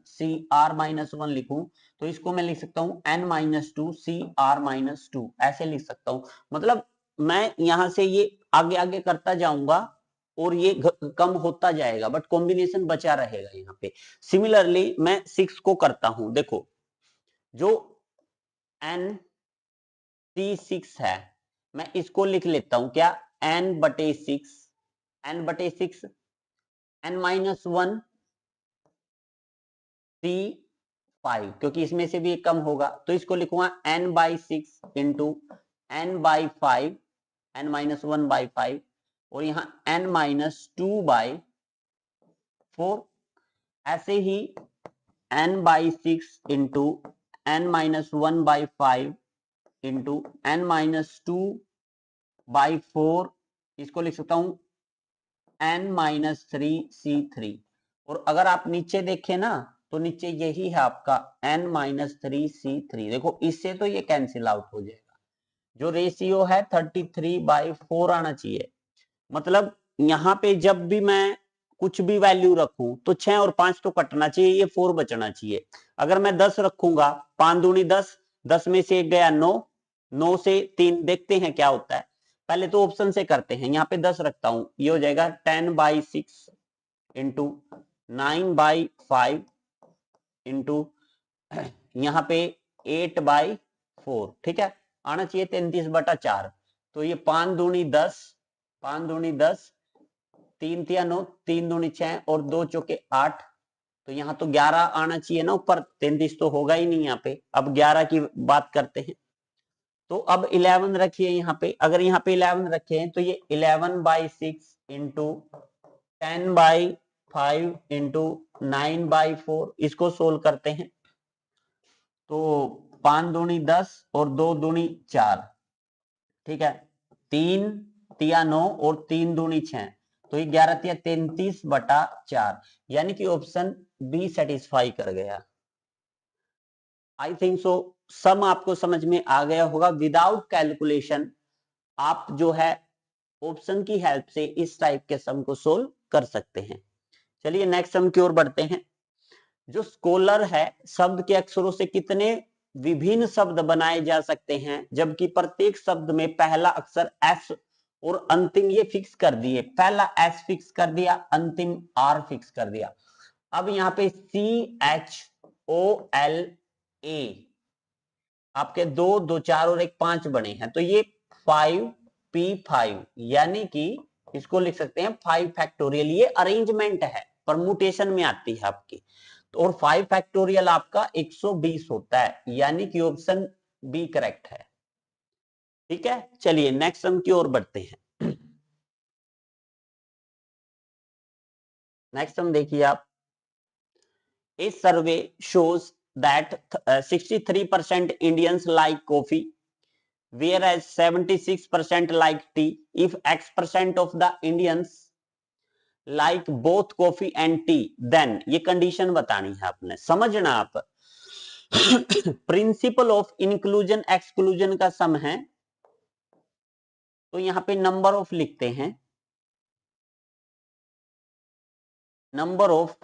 CR-1 लिखूं, तो इसको मैं लिख सकता हूं N-2 CR-2, ऐसे लिख सकता हूं। मतलब मैं यहां से ये आगे आगे करता जाऊंगा और ये कम होता जाएगा, बट कॉम्बिनेशन बचा रहेगा यहाँ पे। सिमिलरली मैं 6 को करता हूं, देखो जो NC6 है, मैं इसको लिख लेता हूं क्या, N/6, N/6 N-1 C5, क्योंकि इसमें से भी एक कम होगा, तो इसको लिखूंगा N/6 इंटू N/5, N-1/5, और यहाँ N-2/4, ऐसे ही N/6 into N-1/5 into N-2/4, इसको लिख सकता हूं N-3C3। और अगर आप नीचे देखें ना, तो नीचे यही है आपका N-3C3, देखो इससे तो ये कैंसिल आउट हो जाएगा। जो रेशियो है 33/4 आना चाहिए। मतलब यहाँ पे जब भी मैं कुछ भी वैल्यू रखूं तो 6 और 5 तो कटना चाहिए, ये 4 बचना चाहिए। अगर मैं 10 रखूंगा, 5 दूनी 10, 10 में से 1 गया 9, 9 से 3, देखते हैं क्या होता है। पहले तो ऑप्शन से करते हैं, यहाँ पे 10 रखता हूं, ये हो जाएगा 10/6 इंटू 9/5 इंटू यहाँ पे 8/4, ठीक है, आना चाहिए 33/4। तो ये 5 दूनी 10, 5 दूनी 10, 3 तिया 9, 3 दूनी 6 और 2 चौके 8, तो यहाँ तो 11 आना चाहिए ना ऊपर, 33 तो होगा ही नहीं यहाँ पे। अब 11 की बात करते हैं, तो अब 11 रखिए यहाँ पे। अगर यहाँ पे 11 रखे तो ये 11/6 इंटू 10/5 इंटू 9/4, इसको सोल्व करते हैं। तो 5 दूनी 10 और 2 दूनी 4, ठीक है, 3 तिया 9 और 3 दूनी 6, तो ये 11 तिया 33/4, यानी कि ऑप्शन बी सेटिस्फाई कर गया। आई थिंक सो सम आपको समझ में आ गया होगा। विदाउट कैलकुलेशन आप जो है ऑप्शन की हेल्प से इस टाइप के सम को सोल्व कर सकते हैं। चलिए नेक्स्ट सम की ओर बढ़ते हैं। जो स्कॉलर है, शब्द के अक्षरों से कितने विभिन्न शब्द बनाए जा सकते हैं, जबकि प्रत्येक शब्द में पहला अक्षर एस और अंतिम ये फिक्स कर दिए, पहला एस फिक्स कर दिया, अंतिम आर फिक्स कर दिया। अब यहाँ पे CHOLA आपके 2, 2, 4 और 1, 5 बने हैं, तो ये 5P5 यानी कि इसको लिख सकते हैं 5 फैक्टोरियल। ये अरेंजमेंट है, परमुटेशन में आती है आपकी। तो और 5 फैक्टोरियल आपका 120 होता है, यानी कि ऑप्शन बी करेक्ट है। ठीक है, चलिए नेक्स्ट सम की ओर बढ़ते हैं। नेक्स्ट सम देखिए आप। ए सर्वे shows that 63% Indians like coffee, whereas 76% like tea. If X% of the Indians like both coffee and tea, then ये कंडीशन बतानी है आपने, समझना आप। प्रिंसिपल ऑफ इंक्लूजन एक्सक्लूजन का सम है, तो यहां पे नंबर ऑफ लिखते हैं, number of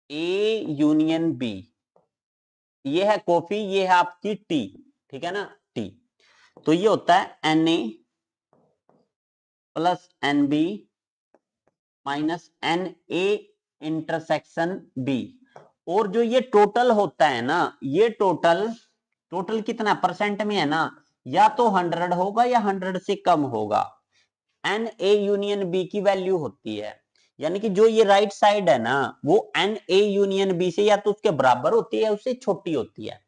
A union B. ये है कॉफी, ये है आपकी टी, ठीक है ना, टी। तो ये होता है Na plus Nb minus Na intersection B. और जो ये टोटल होता है ना, ये टोटल कितना परसेंट में है ना, या तो 100 होगा या 100 से कम होगा। Na यूनियन बी की वैल्यू होती है, यानी कि जो ये राइट साइड है ना, वो Na यूनियन बी से या तो उसके बराबर होती है, उससे छोटी होती है।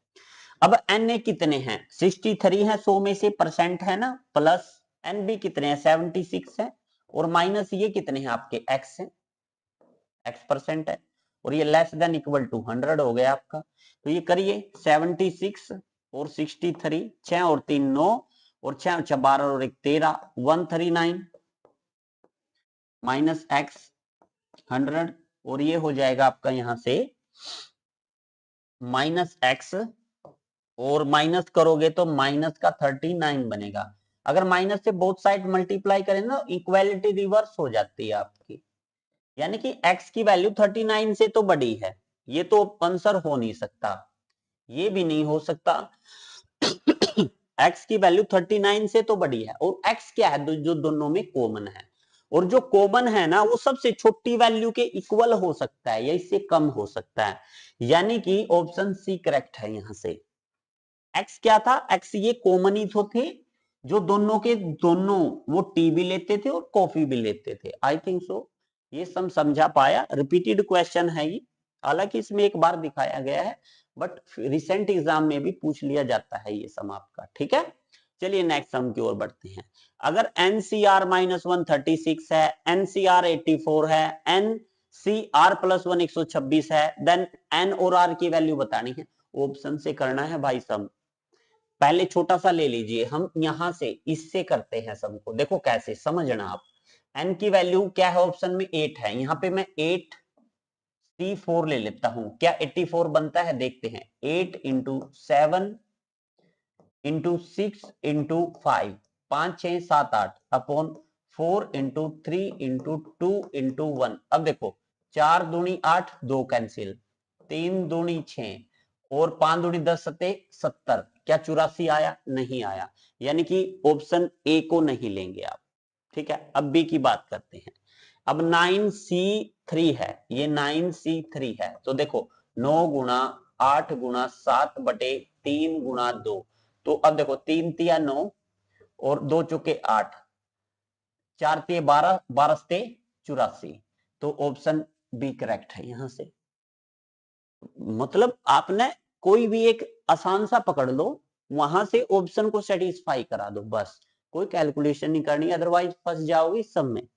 अब Na कितने हैं, 63 है, 100 में से परसेंट है ना, प्लस Nb कितने हैं, 76 है, और माइनस ये कितने हैं आपके X है, X% है, और ये लेस देन इक्वल टू 100 हो गया आपका। तो ये करिए 76 और 63, 6 और 3 9, और 6 और 12 और 1 13, 139 माइनस X 100, और ये हो जाएगा आपका यहां से माइनस X, और माइनस करोगे तो माइनस का 39 बनेगा। अगर माइनस से बोथ साइड मल्टीप्लाई करें ना, इक्वालिटी रिवर्स हो जाती है आपकी, यानी कि x की वैल्यू 39 से तो बड़ी है, ये तो आंसर हो नहीं सकता, ये भी नहीं हो सकता। x की वैल्यू 39 से तो बड़ी है, और x क्या है जो दोनों में कॉमन है, और जो कॉमन है ना वो सबसे छोटी वैल्यू के इक्वल हो सकता है या इससे कम हो सकता है, यानी कि ऑप्शन सी करेक्ट है। यहां से x क्या था, x ये कॉमन ही तो थे, जो दोनों के दोनों वो टी भी लेते थे और कॉफी भी लेते थे। आई थिंक सो ये सम समझा पाया। रिपीटेड क्वेश्चन है ये, हालांकि इसमें एक बार दिखाया गया है, बट रिसेंट एग्जाम में भी पूछ लिया जाता है ये सम आपका। ठीक है, चलिए नेक्स्ट सम की ओर बढ़ते हैं। अगर NCR -136 है, NCR 84 है, NCR +1 126 है, देन N और R की वैल्यू बतानी है। ऑप्शन से करना है भाई सम। पहले छोटा सा ले लीजिए, हम यहां से इससे करते हैं सबको, देखो कैसे समझना आप। n की वैल्यू क्या है, ऑप्शन में 8 है, यहां पे मैं 8C4 ले लेता हूं, क्या 84 बनता है, देखते हैं। 8 × 7 × 6 × 5, 5 6 7 8 अपॉन 4 × 3 × 2 × 1। अब देखो 4 दूनी 8, 2 कैंसिल, 3 दूनी 6 और 5 दूनी 10 सते 70, क्या 84 आया, नहीं आया, यानी कि ऑप्शन ए को नहीं लेंगे आप। ठीक है, अब बी की बात करते हैं। अब 9C3 है, ये 9C3 है, तो देखो 9 × 8 × 7 बटे 3 × 2, तो अब देखो 3 तिया 9 और 2 चुके 8, 4 तिये 12, 12 सते 84, तो ऑप्शन बी करेक्ट है यहां से। मतलब आपने कोई भी एक आसान सा पकड़ लो, वहां से ऑप्शन को सेटिस्फाई करा दो, बस कोई कैलकुलेशन नहीं करनी, अदरवाइज फंस जाओगे इस सम में।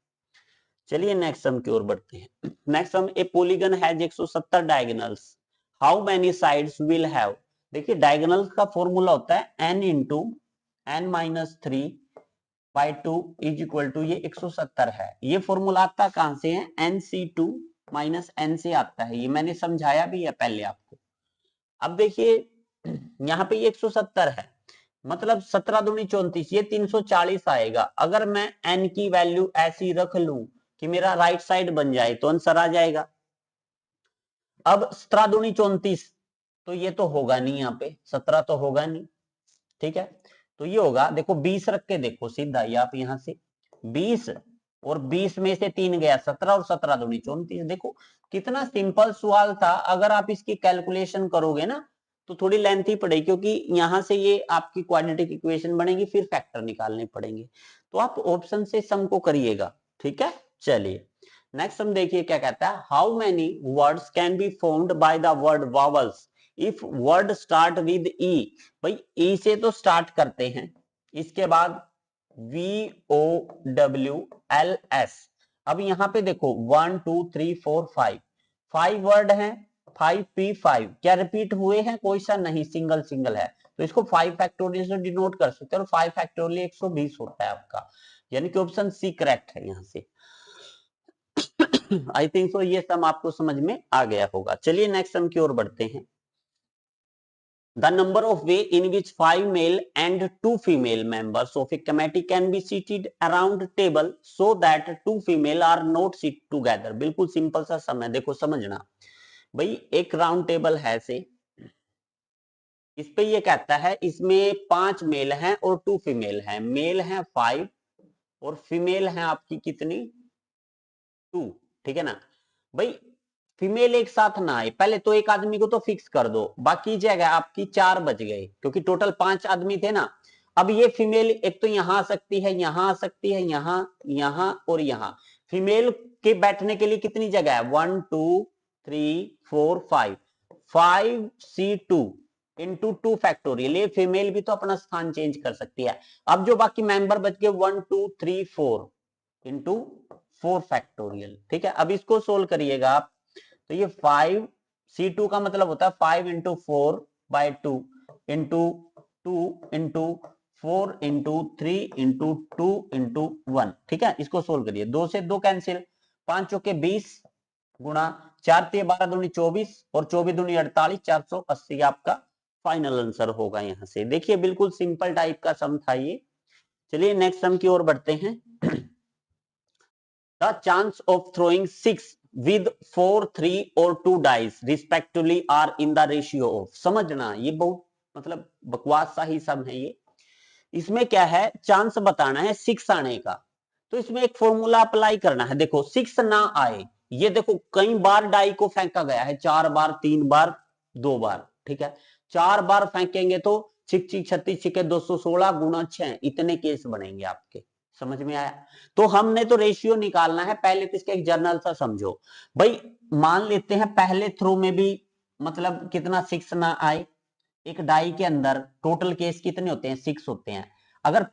चलिए नेक्स्ट सम की ओर बढ़ते हैं। Next some, A polygon has 170 diagonals, how many sides will have. देखिए डायगोनल्स का फॉर्मूला होता है n × n-3/2 = ये 170 है। ये फॉर्मूला आता कहां से है, nc2 - n से आता है, ये मैंने समझाया भी है पहले आपको। अब देखिए यहाँ पे 170 है, मतलब 17 दूनी 34, ये 340 आएगा। अगर मैं n की वैल्यू ऐसी रख लूं कि मेरा राइट साइड बन जाए तो आंसर आ जाएगा। अब 17 दूनी 34, तो ये तो होगा नहीं, यहाँ पे 17 तो होगा नहीं, ठीक है। तो ये होगा, देखो 20 रख के देखो सीधा ही आप, यहां से 20 और 20 में से 3 गया 17 और 17 दूनी 34। देखो कितना सिंपल सवाल था। अगर आप इसकी कैलकुलेशन करोगे ना तो थोड़ी लेंथी पड़ेगी, क्योंकि यहां से ये आपकी क्वाड्रेटिक इक्वेशन बनेगी, फिर फैक्टर निकालने पड़ेंगे। तो आप ऑप्शन से सम को करिएगा, ठीक है। चलिए नेक्स्ट हम देखिए क्या कहता है, how many words can be formed by the word vowels if word start with E. भाई ई से तो स्टार्ट करते हैं, इसके बाद VOWLS। अब यहां पे देखो 1 2 3 4 5 वर्ड हैं, 5P5 क्या रिपीट हुए हैं, कोई सा नहीं, सिंगल सिंगल है, तो इसको 5 फैक्टोरियल से डिनोट कर सकते हैं, और 5 फैक्टोरियल 120 होता है आपका, यानी कि ऑप्शन सी करेक्ट है यहां से। आई थिंक सो ये सम आपको समझ में आ गया होगा। चलिए नेक्स्ट सम की ओर बढ़ते हैं। The number of way in which 5 male and 2 female members of a committee can be seated around table so that 2 female are not sit together। बिल्कुल सिंपल सा सम है, देखो समझना भाई। एक राउंड टेबल है से, इस पे ये कहता है इसमें 5 मेल हैं और 2 फीमेल हैं। मेल हैं 5 और फीमेल हैं आपकी कितनी, 2, ठीक है ना भाई। फीमेल एक साथ ना आए, पहले तो एक आदमी को तो फिक्स कर दो, बाकी जगह आपकी 4 बच गए, क्योंकि टोटल 5 आदमी थे ना। अब ये फीमेल एक तो यहां आ सकती है, यहां आ सकती है, यहां, यहां और यहां। फीमेल के बैठने के लिए कितनी जगह है, 1 2 3 4 5, 5C2 इंटू 2 फैक्टोरियल। ये फीमेल भी तो अपना स्थान चेंज कर सकती है। अब जो बाकी मेंबर बच गए 1 2 3 4 इंटू 4 फैक्टोरियल, ठीक है। अब इसको सोल्व करिएगा आप, तो ये 5C2 का मतलब होता है 5 into 4 by 2 into 2 into 4 into 3 into 2 into 1, ठीक है। इसको सोल्व करिए, 2 से 2 कैंसिल, 5 चौके 20 गुणा 4 3 12 दूनी 24 और 24 दूनी 48, 480 आपका फाइनल आंसर होगा। यहां से देखिए बिल्कुल सिंपल टाइप का सम था ये। चलिए नेक्स्ट सम की ओर बढ़ते हैं। The chance of throwing 6 with 4 3 और 2 dice respectively are in the ratio of। समझना ये बहुत मतलब बकवास सा ही सम है ये। इसमें क्या है, चांस बताना है 6 आने का, तो इसमें एक फॉर्मूला अप्लाई करना है। देखो 6 ना आए, ये देखो कई बार डाई को फेंका गया है, 4 बार 3 बार 2 बार, ठीक है। 4 बार फेंकेंगे तो 6 6 36 6 216 गुणा 6, इतने केस बनेंगे आपके। समझ में आया। तो हमने तो रेशियो निकालना है, पहले तो इसका एक जर्नल सा समझो भाई। मान लेते हैं पहले थ्रो में भी मतलब कितना 6 ना आए, एक डाई के अंदर टोटल केस कितने होते हैं, 6 होते हैं। अगर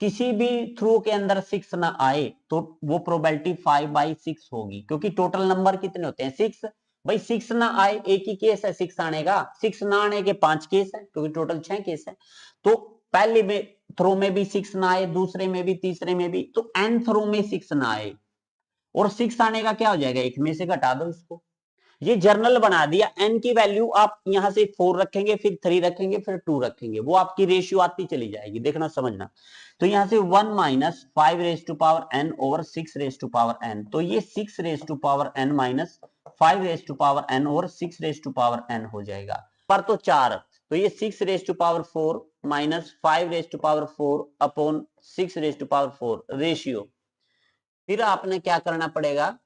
किसी भी थ्रो के अंदर 6 ना आए तो वो प्रोबेबिलिटी 5/6 होगी, क्योंकि टोटल नंबर कितने होते हैं 6। भाई 6 ना आए एक ही केस है 6 आने का, 6 ना आने के 5 केस है, क्योंकि टोटल 6 केस है। तो पहले में थ्रो में भी 6 ना आए, दूसरे में भी, तीसरे में भी, तो एन थ्रो में 6 ना आए, और 6 आने का क्या हो जाएगा, एक में से घटा दो इसको। ये जर्नल बना दिया। एन की वैल्यू आप यहां से 4 रखेंगे, फिर 3 रखेंगे, फिर 2 रखेंगे, वो आपकी रेशियो आती चली जाएगी, देखना समझना। तो यहां से 1 minus 5 raise to power N over 6 raise to power N, तो ये 6 raise to power N minus 5 raise to power N over 6 raise to power N हो जाएगा। पर तो 4, तो ये 6 raise to power 4 minus 5 raise to power 4 upon 6 raise to power 4 ratio. फिर आपने क्या करना पड़ेगा,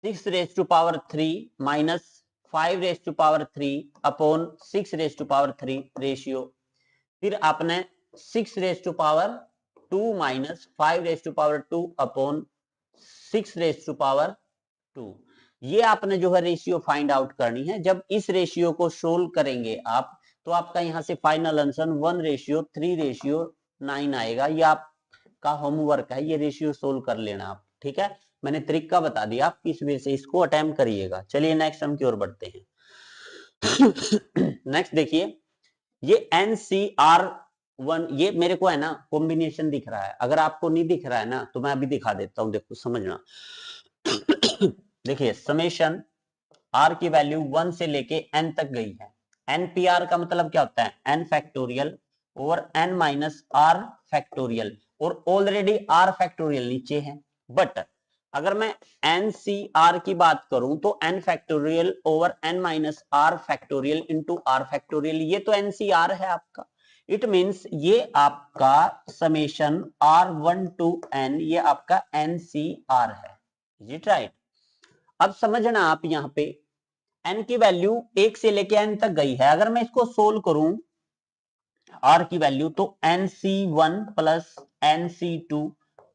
6 raise to power 3 minus 5 raise to power 3 upon 6 raise to power 3 ratio. फिर आपने 6 raise to power 2 minus 5 raise to power 2 upon 6 raise to power 2। ये आपने जो है रेशियो फाइंड आउट करनी है। जब इस रेशियो को सोल्व करेंगे आप, तो आपका यहां से फाइनल आंसर 1:3:9 आएगा। ये आपका होमवर्क है, ये रेशियो सोल्व कर लेना आप, ठीक है। मैंने तरीका बता दिया, आप किस वे से इसको अटेम्प्ट करिएगा। चलिए नेक्स्ट सम की ओर बढ़ते हैं। नेक्स्ट देखिए, ये NCR1, ये मेरे को है ना कॉम्बिनेशन दिख रहा है, अगर आपको नहीं दिख रहा है ना तो मैं अभी दिखा देता हूं, देखो समझना। देखिए समेशन R की वैल्यू 1 से लेके N तक गई है, NPR का मतलब क्या होता है? n factorial over n minus r factorial, और ऑलरेडी r फैक्टोरियल नीचे है। बट अगर मैं NCR की बात करूं तो n factorial over n minus r factorial into r factorial, ये तो NCR है आपका। इट मीन्स ये आपका समेशन R1 टू n, ये आपका NCR है। Is it right? अब समझना आप यहाँ पे n की वैल्यू 1 से लेके n तक गई है। अगर मैं इसको सोल्व करूं r की वैल्यू, तो NC1 plus NC2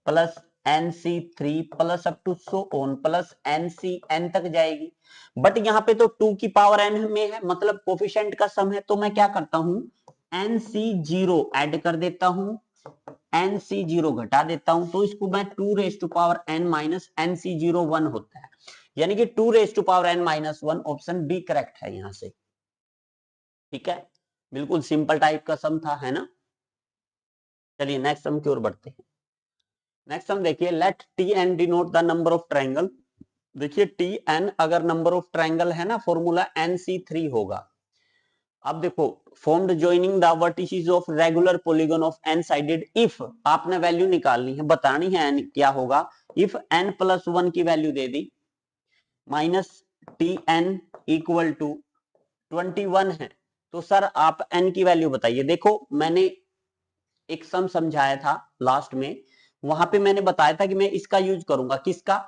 plus NC3 plus up to so on plus NCn तक जाएगी। बट यहाँ पे तो 2 की पावर n में है, मतलब कोफिशिएंट का सम है। तो मैं क्या करता हूं, NC0 ऐड कर देता हूं, NC0 घटा देता हूं, तो इसको मैं 2 raise to power n minus NC0 1 होता है, यानी कि 2 raise to power n minus 1, option B correct है यहां से। ठीक है, बिल्कुल सिंपल टाइप का सम था, है ना। चलिए नेक्स्ट सम की ओर बढ़ते हैं। नेक्स्ट सम देखिए, let Tn denote the number of triangle. देखिए Tn अगर नंबर ऑफ ट्रायंगल है ना, फॉर्मूला NC3 होगा। अब देखो, formed joining the vertices of regular polygon of n sided if, आपने वैल्यू निकालनी है, बतानी है n क्या होगा। इफ n प्लस 1 की वैल्यू दे दी, माइनस Tn इक्वल टू 21 है, तो सर आप n की वैल्यू बताइए। देखो मैंने एक सम समझाया था लास्ट में, वहां पे मैंने बताया था कि मैं इसका यूज करूंगा, किसका,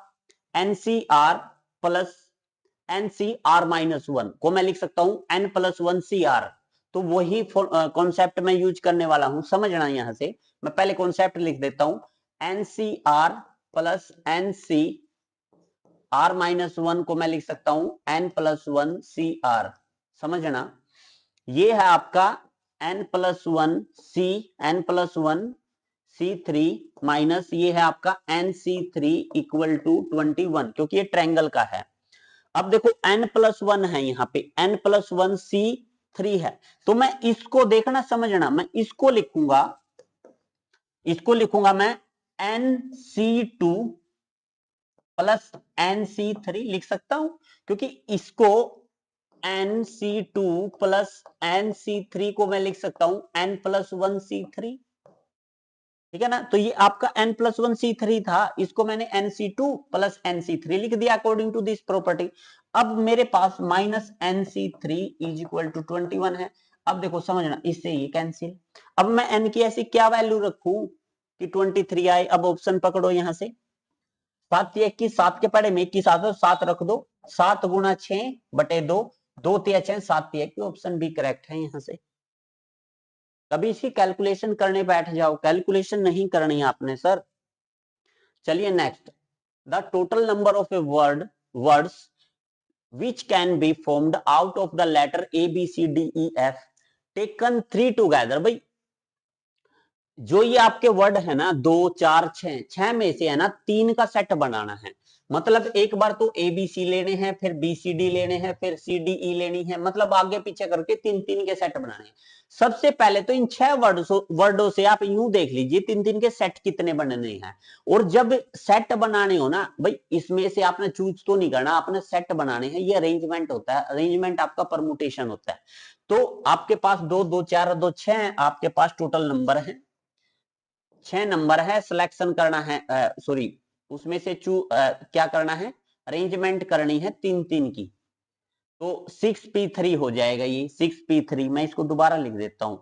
NCR प्लस NCR माइनस 1 को मैं लिख सकता हूं n प्लस 1 CR। तो वही कॉन्सेप्ट मैं यूज करने वाला हूं, समझना। यहां से मैं पहले कॉन्सेप्ट लिख देता हूं, NCR प्लस NCR माइनस 1 को मैं लिख सकता हूं n प्लस 1 CR। समझना, ये है आपका n प्लस 1 C3 माइनस ये है आपका NC3 इक्वल टू 21, क्योंकि ये ट्रायंगल का है। अब देखो n प्लस 1 है, यहाँ पे n प्लस 1 C3 है, तो मैं इसको देखना, समझना, मैं इसको लिखूंगा मैं NC2 प्लस NC3 लिख सकता हूं, क्योंकि इसको NC2 प्लस NC3 को मैं लिख सकता हूं n प्लस 1 C3। ठीक है ना, तो ये आपका n प्लस 1 C3 था, इसको मैंने NC2 प्लस NC3 लिख दिया अकॉर्डिंग टू दिस प्रॉपर्टी। अब मेरे पास minus NC3 is equal to 21 है। अब देखो समझना, इससे ये कैंसिल। अब मैं n की ऐसी क्या वैल्यू रखूं कि 23 आए। अब ऑप्शन पकड़ो यहां से, 7 21, 7 के पड़े में 21 आता है, 7 रख दो, 7 गुना 6 बटे 2, 2 तिया 6, 7 तिया 21, ऑप्शन बी करेक्ट है यहां से। कभी इसकी कैलकुलेशन करने बैठ जाओ, कैलकुलेशन नहीं करनी है आपने सर। चलिए next, the total number of A words which can be formed out of the letter A B C D E F taken 3 together। भाई जो ये आपके वर्ड है ना, 2 4 6 में से है ना 3 का सेट बनाना है। मतलब एक बार तो ABC लेने हैं, फिर BCD लेने हैं, फिर CDE लेनी है, मतलब आगे पीछे करके 3 के सेट बनाने हैं। सबसे पहले तो इन 6 वर्डों से आप यूं देख लीजिए 3 के सेट कितने बनने हैं। और जब सेट बनाने हो ना भाई, इसमें से आपने चूज तो नहीं करना, आपने सेट बनाने हैं। ये अरेंजमेंट होता है, अरेंजमेंट आपका परमुटेशन होता है। तो आपके पास 2 2 4 2 6 आपके पास टोटल नंबर है, 6 नंबर है। सिलेक्शन करना है, सॉरी उसमें से क्या करना है, अरेंजमेंट करनी है 3 की। तो 6p3 हो जाएगा, ये 6p3। मैं इसको दोबारा लिख देता हूं,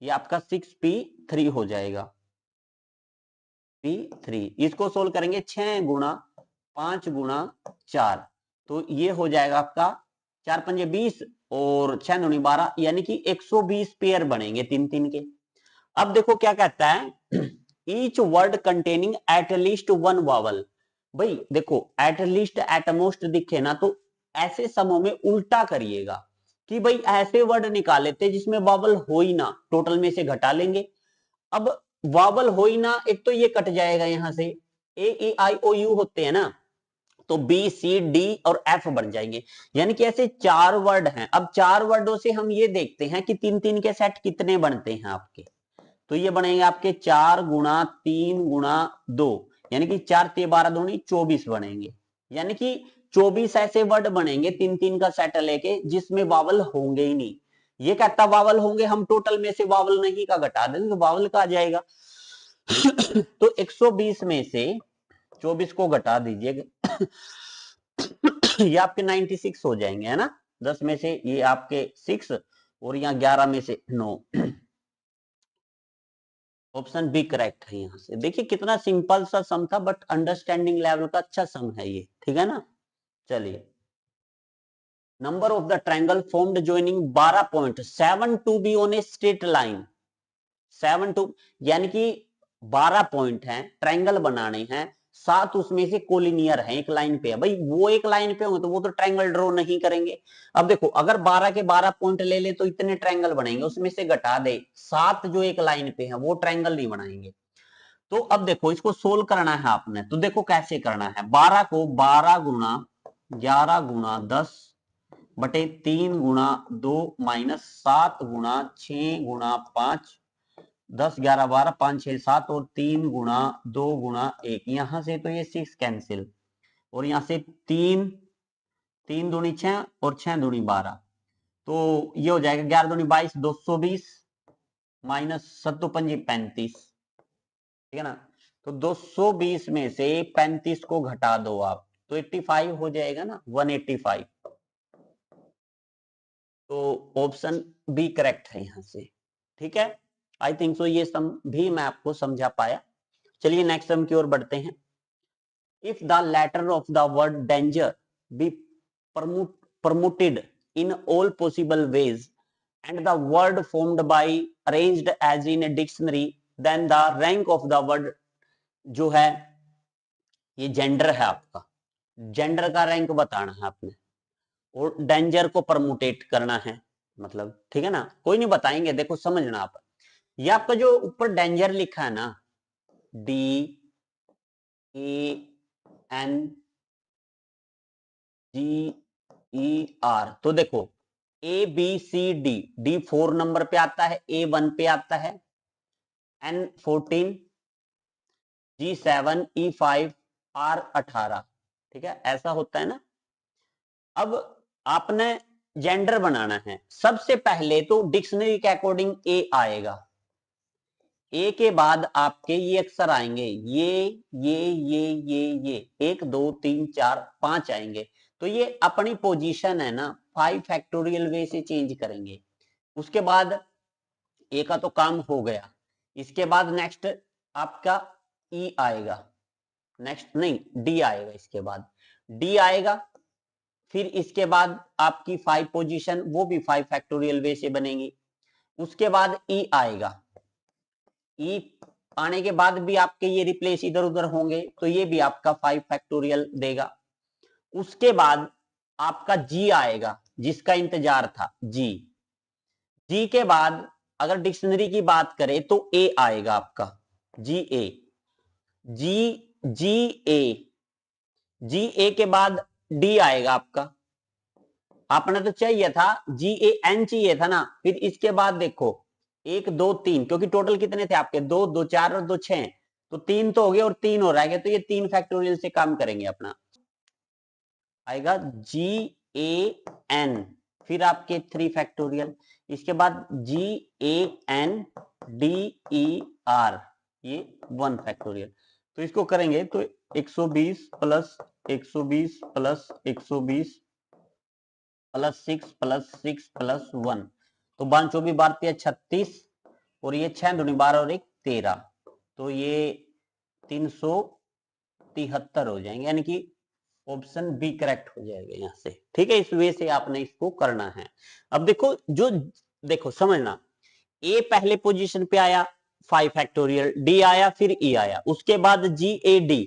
ये आपका 6p3 हो जाएगा, p3। इसको सोल्व करेंगे 6 गुणा 5 गुणा 4, तो ये हो जाएगा आपका 4 पंजे 20 और 6 दूनी 12, यानी कि 120 पेयर बनेंगे 3 के। अब देखो क्या कहता है, each word containing at least 1 vowel. भाई देखो एट लीस्ट एटमोस्ट दिखे ना, तो ऐसे समूह में उल्टा करिएगा कि भाई ऐसे वर्ड निकाले थे जिसमें वावल हो ही ना, टोटल में से घटा लेंगे। अब वावल हो ही ना, एक तो ये कट जाएगा यहां से, A E I O U होते हैं ना, तो B C D और F बन जाएंगे, यानी कि ऐसे 4 वर्ड हैं। अब 4 वर्डों से हम ये देखते हैं कि 3 के सेट कितने बनते हैं आपके। तो ये बनेंगे आपके 4 गुणा 3 गुणा 2, यानी कि 4 ते 12 दूनी 24 बनेंगे, यानी कि 24 ऐसे वर्ड बनेंगे 3 का सेट लेके जिसमें वावल होंगे ही नहीं। ये कहता वावल होंगे, हम टोटल में से वावल नहीं का घटा देंगे तो वावल का आ जाएगा। तो 120 में से 24 को घटा दीजिएगा ये आपके 96 हो जाएंगे, है ना। 10 में से ये आपके 6 और यहाँ 11 में से 9। ऑप्शन बी करेक्ट है। यहाँ से देखिए कितना सिंपल सा सम था, बट अंडरस्टैंडिंग लेवल का अच्छा सम है ये, ठीक है ना। चलिए, number of the triangle formed joining 12 point 7 to be on a straight line. 7 to यानी कि 12 पॉइंट हैं, ट्रायंगल बनाने हैं, 7 उसमें से कोलिनियर है, एक लाइन पे है। भाई वो एक लाइन पे होंगे तो वो तो ट्रायंगल ड्रॉ नहीं करेंगे। अब देखो अगर 12 के 12 पॉइंट ले ले तो इतने ट्रायंगल बनेंगे, उसमें से घटा दे 7 जो एक लाइन पे है वो ट्रायंगल नहीं बनाएंगे। तो अब देखो इसको सोल्व करना है आपने, तो देखो कैसे करना है। 12 को 12 गुना 11 गुना 10 बटे 3 गुना 2 माइनस 7 गुना 6 गुना 5 10 11 12 5 6 7 और 3 गुना 2 गुना 1, यहां से तो ये 6 कैंसिल और यहां से 3 दूनी 6 और 6 दूनी 12, तो ये हो जाएगा 11 दूनी 22 220 माइनस 7 पंजी 35, ठीक है ना। तो 220 में से 35 को घटा दो आप तो 85 हो जाएगा ना, 185। तो ऑप्शन बी करेक्ट है यहां से, ठीक है। आई थिंक सो ये सम भी मैं आपको समझा पाया। चलिए नेक्स्ट सम की ओर बढ़ते हैं। If the letter of the word danger be permuted in all possible ways and the word formed by arranged as in a dictionary, then the rank of the word जो है ये जेंडर है आपका, जेंडर का रैंक बताना है आपने और डेंजर को परमुटेट करना है, मतलब ठीक है ना। कोई नहीं बताएंगे, देखो समझना आप। ये आपका जो ऊपर डेंजर लिखा है ना, DANGER, तो देखो ABCD, D 4 नंबर पे आता है, A 1 पे आता है, N 14, G 7, E 5, R 18, ठीक है, ऐसा होता है ना। अब आपने जेंडर बनाना है, सबसे पहले तो डिक्शनरी के अकॉर्डिंग ए आएगा, ए के बाद आपके ये अक्षर आएंगे, ये 1 2 3 4 5 आएंगे। तो ये अपनी पोजीशन है ना 5 फैक्टोरियल वे से चेंज करेंगे। उसके बाद ए का तो काम हो गया, इसके बाद नेक्स्ट आपका ई आएगा, नेक्स्ट नहीं डी आएगा, इसके बाद डी आएगा, फिर इसके बाद आपकी 5 पोजीशन वो भी 5 फैक्टोरियल वे से बनेगी। उसके बाद ई आएगा, ई आने के बाद भी आपके ये रिप्लेस इधर उधर होंगे तो ये भी आपका 5 फैक्टोरियल देगा। उसके बाद आपका जी आएगा जिसका इंतजार था, जी के बाद अगर डिक्शनरी की बात करें तो ए आएगा आपका, जी ए के बाद डी आएगा आपका, आपने तो चाहिए था GAN चाहिए था ना। फिर इसके बाद देखो 1 2 3, क्योंकि टोटल कितने थे आपके 2 2 4 और 2 6, तो 3 तो हो गए और 3 हो रह गए, तो ये 3 फैक्टोरियल से काम करेंगे अपना, आएगा GAN, फिर आपके 3 फैक्टोरियल, इसके बाद GANDER, ये 1 फैक्टोरियल। तो इसको करेंगे तो 120 plus 120 plus 120 plus 6 plus 6 plus 1, तो 5 24 12 36 और ये 6 दूनी 12 और 1 13, तो ये 373 हो जाएंगे, यानी कि ऑप्शन बी करेक्ट हो जाएगा यहां से, ठीक है। इस वे से आपने इसको करना है। अब देखो देखो समझना, ए पहले पोजीशन पे आया 5 फैक्टोरियल, डी आया, फिर ई आया, उसके बाद GAD,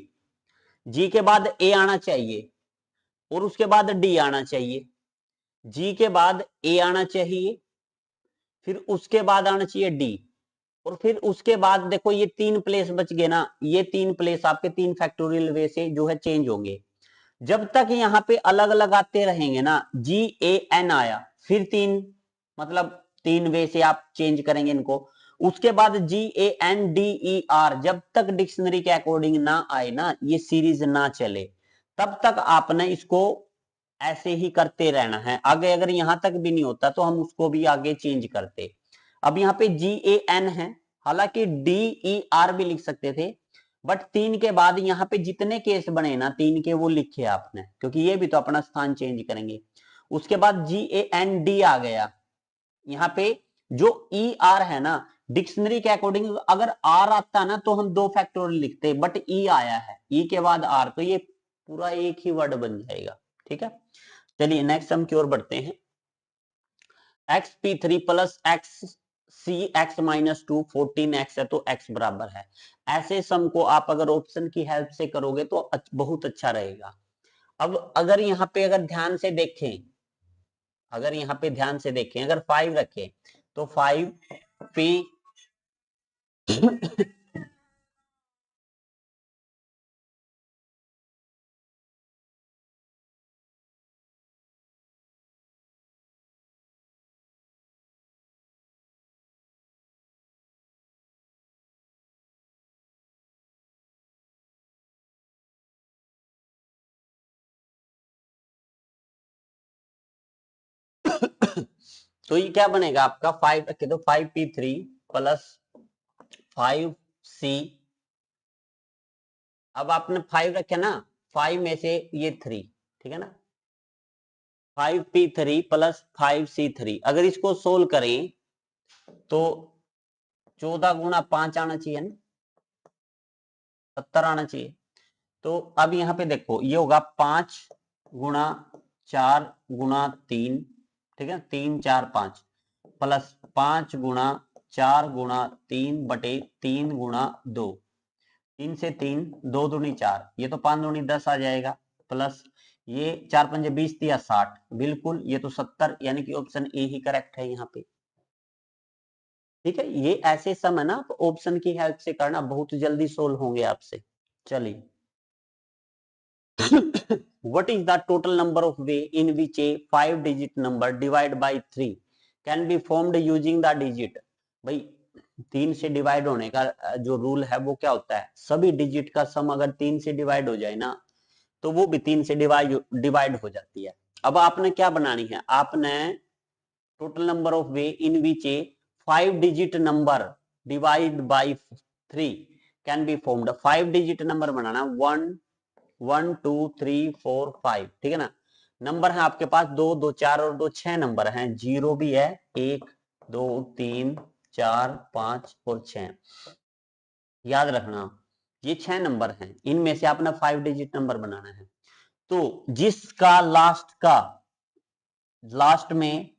जी के बाद ए आना चाहिए और उसके बाद डी आना चाहिए, जी के बाद ए आना चाहिए, फिर उसके बाद आना चाहिए डी, और फिर उसके बाद देखो ये 3 प्लेस बच गए ना, ये 3 प्लेस आपके 3 फैक्टोरियल वे से जो है चेंज होंगे। जब तक यहाँ पे अलग अलग आते रहेंगे ना, GAN आया, फिर 3 मतलब 3 वे से आप चेंज करेंगे इनको। उसके बाद GANDER, जब तक डिक्शनरी के अकॉर्डिंग ना आए ना, ये सीरीज ना चले, तब तक आपने इसको ऐसे ही करते रहना है। आगे अगर यहां तक भी नहीं होता तो हम उसको भी आगे चेंज करते। अब यहाँ पे GAN है, हालांकि DER भी लिख सकते थे, बट 3 के बाद यहाँ पे जितने केस बने ना 3 के वो लिखे आपने, क्योंकि ये भी तो अपना स्थान चेंज करेंगे। उसके बाद GAND आ गया। यहाँ पे जो ER है ना, डिक्शनरी के अकॉर्डिंग अगर R आता ना तो हम 2 फैक्टोरियल लिखते, बट E आया है, E के बाद R, तो ये पूरा एक ही वर्ड बन जाएगा। ठीक है, चलिए नेक्स्ट हम की ओर बढ़ते हैं। XP3 plus XCX minus 2 14x है तो x बराबर है। ऐसे सम को आप अगर ऑप्शन की हेल्प से करोगे तो बहुत अच्छा रहेगा। अब अगर यहाँ पे अगर ध्यान से देखें, अगर 5 रखें तो 5P तो ये क्या बनेगा आपका, 5 रखे तो 5P3 प्लस 5C, अब आपने 5 रखे ना, 5 में से ये 3, ठीक है ना, 5P3 प्लस 5C3, अगर इसको सोल्व करें तो 14 गुना 5 आना चाहिए ना, 70 आना चाहिए। तो अब यहाँ पे देखो ये होगा 5 गुना 4 गुना 3, ठीक है, 3 4 5 प्लस 5 गुना 4 गुना 3 बटे 3 गुना 2, 3 से 3, 2 दूनी 4, ये तो 5 दूनी 10 आ जाएगा, प्लस ये 4 पंजे 20 दिया 60, बिल्कुल ये तो 70, यानी कि ऑप्शन ए ही करेक्ट है यहाँ पे। ठीक है, ये ऐसे सम है ना, तो ऑप्शन की हेल्प से करना, बहुत जल्दी सोल्व होंगे आपसे। चलिए what is the total number of way in which a 5-digit number divided by 3 can be formed using the digit? भाई 3 से डिवाइड होने का जो रूल है वो क्या होता है, सभी डिजिट का सम अगर 3 से डिवाइड हो जाए ना तो वो भी 3 से डिवाइड हो जाती है। अब आपने क्या बनानी है, आपने total number of way in which A 5-digit number divide by 3 can be formed, 5-digit number बनाना, 1 1 2 3 4 5, ठीक है ना। नंबर है आपके पास 2 2 4 और 2 6 नंबर हैं, 0 भी है, 1 2 3 4 5 और 6, याद रखना ये 6 नंबर हैं, इनमें से आपने 5-digit नंबर बनाना है। तो जिसका लास्ट में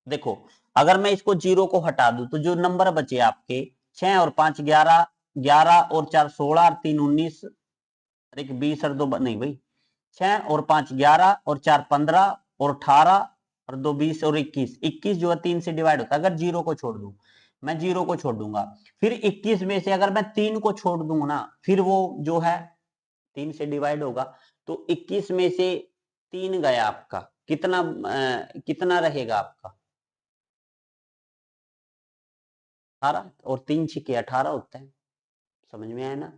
देखो, अगर मैं इसको 0 को हटा दूं तो जो नंबर बचे आपके 6 और 5 11, 11 और 4 16 और 3 19 और 1 20 और 2 नहीं भाई, 6 और 5 11 और 4 15 और 18 और 2 20 और 21, 21 जो है 3 से डिवाइड होता है, अगर 0 को छोड़ दूं, मैं 0 को छोड़ दूंगा, फिर 21 में से अगर मैं 3 को छोड़ दूंगा ना, फिर वो जो है 3 से डिवाइड होगा, तो 21 में से 3 गया आपका, कितना रहेगा आपका, 18, और 3 छिके 18 होता है, समझ में आया ना।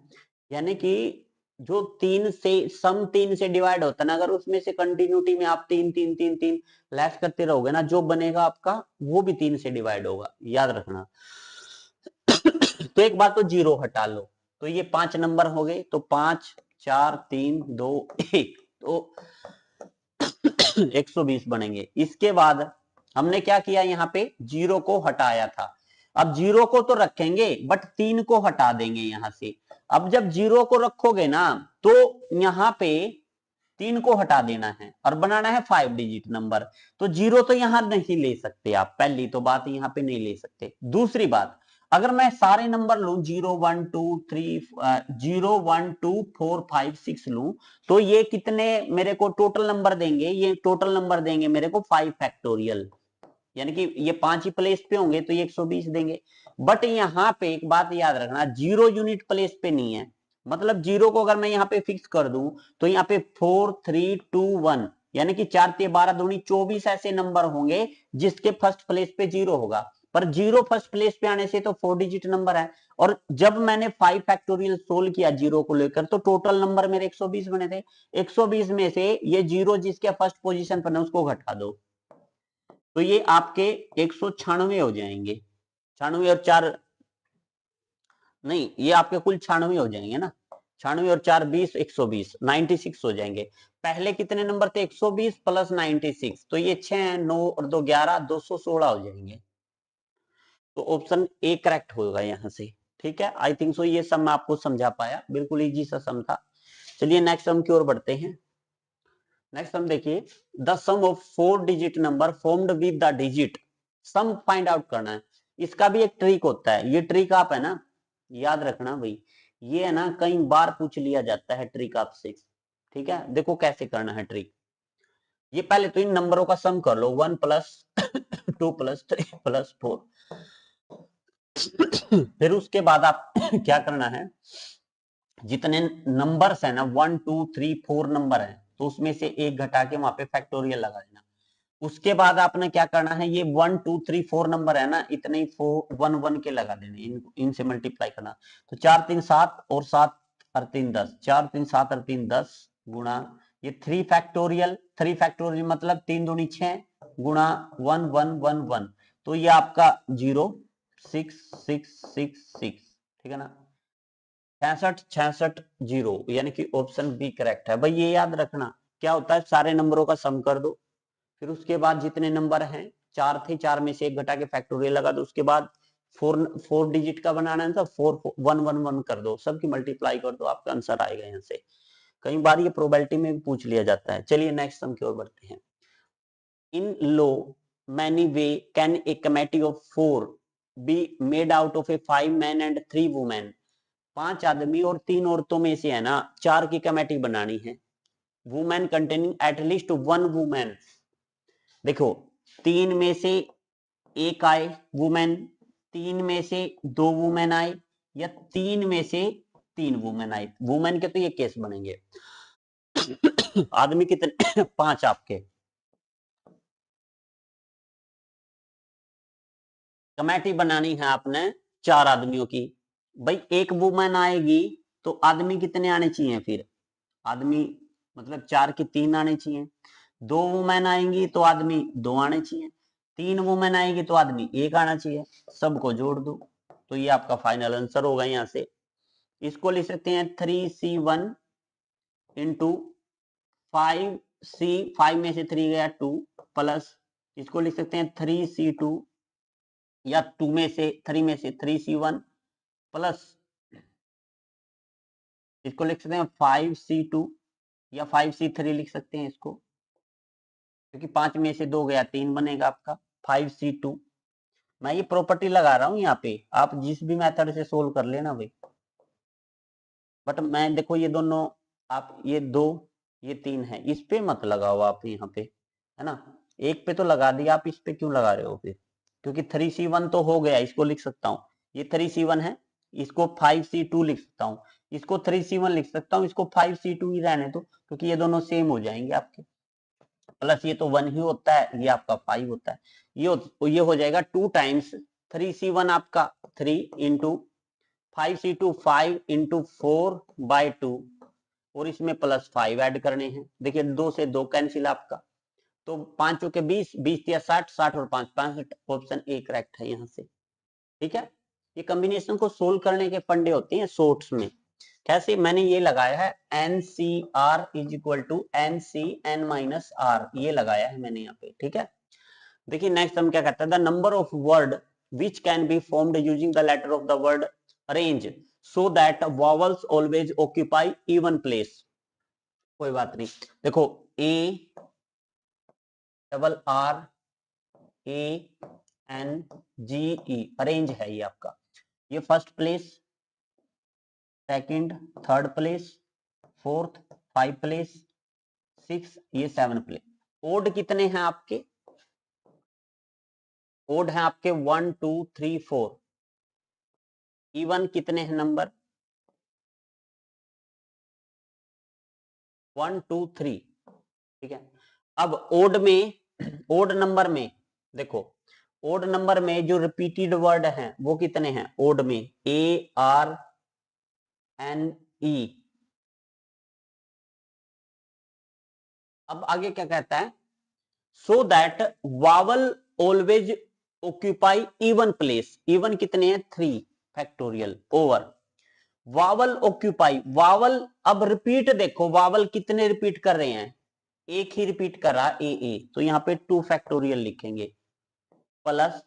यानी कि जो 3 से सम 3 से डिवाइड होता है ना, अगर उसमें से कंटिन्यूटी में आप 3 3 3 3 लेस करते रहोगे ना, जो बनेगा आपका वो भी 3 से डिवाइड होगा, याद रखना। तो एक बात तो 0 हटा लो, तो ये 5 नंबर हो गए, तो 5 4 3 2 1, तो 120 बनेंगे। इसके बाद हमने क्या किया, यहाँ पे 0 को हटाया था, अब 0 को तो रखेंगे बट 3 को हटा देंगे यहां से। अब जब 0 को रखोगे ना तो यहाँ पे 3 को हटा देना है और बनाना है 5-digit नंबर, तो 0 तो यहां नहीं ले सकते आप, पहली तो बात यहाँ पे नहीं ले सकते। दूसरी बात, अगर मैं सारे नंबर लूं 0 1 2 3 0 1 2 4 5 6 लूं, तो ये कितने मेरे को टोटल नंबर देंगे, ये टोटल नंबर देंगे मेरे को 5 फैक्टोरियल, यानी कि ये 5 ही प्लेस पे होंगे तो ये 120 देंगे। बट यहाँ पे एक बात याद रखना, 0 यूनिट प्लेस पे नहीं है, मतलब 0 को अगर मैं यहाँ पे फिक्स कर दूं तो यहाँ पे 4 3 2 1, यानी कि 4 3 12 दूनी 24 ऐसे नंबर होंगे जिसके फर्स्ट प्लेस पे 0 होगा। पर जीरो फर्स्ट प्लेस पे आने से तो 4 डिजिट नंबर है, और जब मैंने 5 फैक्टोरियल सोल्व किया जीरो को लेकर तो टोटल नंबर मेरे 120 बने थे। 120 में से ये जीरो जिसके फर्स्ट पोजीशन पर है उसको घटा दो, तो ये आपके 196 हो जाएंगे। 96 और 4 नहीं, ये आपके कुल 96 हो जाएंगे ना, 96 और 4 20, 120, 96 हो जाएंगे। पहले कितने नंबर थे? 120 प्लस 96, तो ये 6 9 और 2 11, 216 हो जाएंगे। तो ऑप्शन ए करेक्ट होगा यहाँ से। ठीक है, आई थिंक सो ये सम मैं आपको समझा पाया, बिल्कुल इजी सा सम था। चलिए नेक्स्ट सम की ओर बढ़ते हैं। नेक्स्ट सम देखिए, the sum of 4 digit number formed with the digit sum find out करना है। इसका भी एक ट्रिक होता है, ये ट्रिक आप है ना याद रखना भाई, ये है ना कई बार पूछ लिया जाता है ट्रिक आपसे। ठीक है, देखो कैसे करना है ट्रिक। ये पहले तो इन नंबरों का सम कर लो, 1 प्लस 2 प्लस 3 प्लस 4। फिर उसके बाद आप क्या करना है, जितने नंबर्स है ना 1 2 3 4 नंबर है, तो उसमें से एक घटा के वहां पे फैक्टोरियल लगा देना। उसके बाद आपने क्या करना है, ये 1 2 3 4 नंबर है ना, इतने ही 4 1 1 के लगा देने, इनसे मल्टीप्लाई करना। तो 4 3 7 और 7 और 3 10, 4 3 7 और 3 10 गुणा ये 3 फैक्टोरियल, 3 फैक्टोरियल मतलब 3 दूनी 6 गुणा 1 1 1 1, तो ये आपका 0 6 6 6 6। ठीक है ना, 66 66 0, यानी कि ऑप्शन बी करेक्ट है। भाई ये याद रखना क्या होता है, सारे नंबरों का सम कर दो, फिर उसके बाद जितने नंबर हैं, 4 थे 4 में से एक घटा के फैक्टोरियल लगा दो, उसके बाद 4 डिजिट का बनाना है तो 4 1 1 1 कर दो, सबकी मल्टीप्लाई कर दो, आपका आंसर आएगा यहाँ से। कई बार ये प्रोबेबिलिटी में भी पूछ लिया जाता है। चलिए नेक्स्ट सम की ओर बढ़ते हैं। In how many way can a committee of 4 be made out of a 5 man and 3 women. 5 आदमी और 3 औरतों में से है ना 4 की कमेटी बनानी है। Women containing at least 1 women. देखो 3 में से एक आए वुमेन, 3 में से 2 वुमेन आए, या 3 में से 3 वुमेन आए। वुमेन के तो ये केस बनेंगे। आदमी कितने? 5 आपके। कमेटी बनानी है आपने 4 आदमियों की। भाई एक वुमेन आएगी तो आदमी कितने आने चाहिए फिर? आदमी मतलब 4 की 3 आने चाहिए। 2 वुमेन आएंगी तो आदमी 2 आने चाहिए। 3 वुमेन आएगी तो आदमी 1 आना चाहिए। सबको जोड़ दो, तो ये आपका फाइनल आंसर होगा। यहाँ से इसको लिख सकते हैं 3C1 इंटू 5C, 5 में से 3 गया 2, प्लस इसको लिख सकते हैं 3C2, या 2 में से 3 में से 3C1, प्लस इसको लिख सकते हैं 5C2, या 5C3 लिख सकते हैं इसको, क्योंकि 5 में से 2 गया 3 बनेगा आपका 5C2। मैं ये प्रॉपर्टी लगा रहा हूं यहाँ पे, आप जिस भी मेथड से सोल्व कर लेना भाई। बट मैं देखो ये दोनों, आप ये 2 ये 3 है, इस पे मत लगाओ आप यहाँ पे, है ना। एक पे तो लगा दिया, आप इस पे क्यों लगा रहे हो फिर? क्योंकि 3C1 तो हो गया, इसको लिख सकता हूँ, ये 3C1 है, इसको 5C2 लिख सकता हूँ, इसको 3C1 लिख सकता हूँ, इसको 5C2 ही रहने दो, क्योंकि ये दोनों सेम हो जाएंगे आपके। प्लस ये तो 1 ही होता है, ये आपका 5 होता है। ये हो जाएगा 2 टाइम्स 3C1 आपका 3 इंटू 5C2 5 इंटू 4/2, और इसमें प्लस 5 ऐड करने हैं। देखिए 2 से 2 कैंसिल आपका, तो 5 चौके 20, 20 या 60, 60 और 5 65, ऑप्शन ए करेक्ट है यहाँ से। ठीक है, ये कॉम्बिनेशन को सोल्व करने के फंडे होते हैं शॉर्ट्स में। कैसे? मैंने ये लगाया है NCR is equal to NCN-R, ये लगाया है मैंने यहाँ पे। ठीक है, देखिए नेक्स्ट हम क्या कहता है, the number of word which can be formed using the letter of the word arrange so that vowels always occupy even place. कोई बात नहीं, देखो ARRANGE अरेंज है ये आपका, ये first place, second third place, fourth 5 place, 6 ये 7 प्लेस। ओड कितने हैं आपके? ओड है आपके 1 2 3 4। इवन कितने हैं नंबर? 1 2 3। ठीक है, अब ओड में, ओड नंबर में देखो, ओड नंबर में जो रिपीटेड वर्ड हैं वो कितने हैं ओड में, ARNE। अब आगे क्या कहता है, so that vowel always occupy even place, even कितने हैं 3 factorial over vowel occupy, vowel अब रिपीट देखो वावल कितने रिपीट कर रहे हैं, एक ही रिपीट कर रहा ए, तो यहां पे 2 फैक्टोरियल लिखेंगे प्लस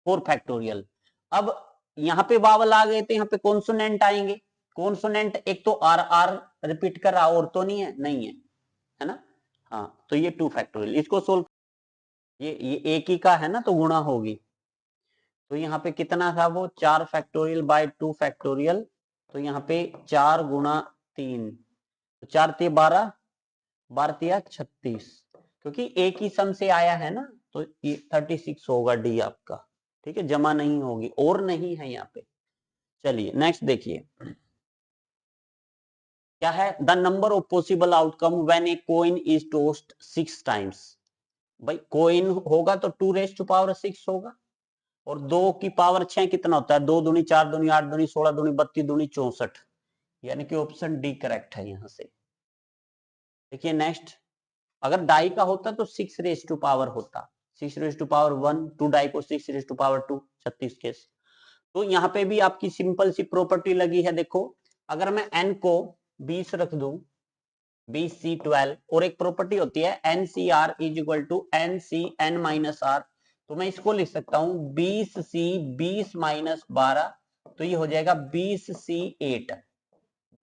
4 फैक्टोरियल। अब यहां पे वावल आ गए तो यहां पे कॉन्सोनेंट आएंगे, कॉन्सोनेंट एक तो आर रिपीट कर रहा और तो नहीं है, नहीं है ना, हाँ तो ये 2 फैक्टोरियल, इसको सोल्व, ये एक ही का है ना तो गुणा होगी, तो यहाँ पे कितना था वो 4 फैक्टोरियल बाय 2 फैक्टोरियल, तो यहाँ पे 4 गुणा 3, तो 4 ते 12, 12 तिया 36, क्योंकि एक ही सम से आया है ना तो ये 36 होगा डी आपका, ठीक है, जमा नहीं होगी और नहीं है यहाँ पे। चलिए नेक्स्ट देखिए क्या है, the number of possible outcome when a coin is tossed 6 times. भाई कॉइन होगा तो 2 रेज़ टू पावर 6 होगा, और 2 की पावर 6 कितना होता है, 2 दूनी 4 दूनी 8 दूनी 16 दूनी 32 दूनी 64, यानी कि ऑप्शन डी करेक्ट है यहां से। देखिए नेक्स्ट, अगर डाई का होता तो 6 रेज़ टू पावर होता, 6 रेज़ टू पावर 1, 2 डाई को 6 रेज़ टू पावर 2, 36 केस। तो यहाँ पे भी आपकी सिंपल सी प्रॉपर्टी लगी है, देखो अगर मैं n को 20 रख दूं, 20C12, और एक प्रॉपर्टी होती है NCR is equal to NCN minus R, तो मैं इसको लिख सकता हूं 20C 20 माइनस 12, तो ये हो जाएगा 20C8,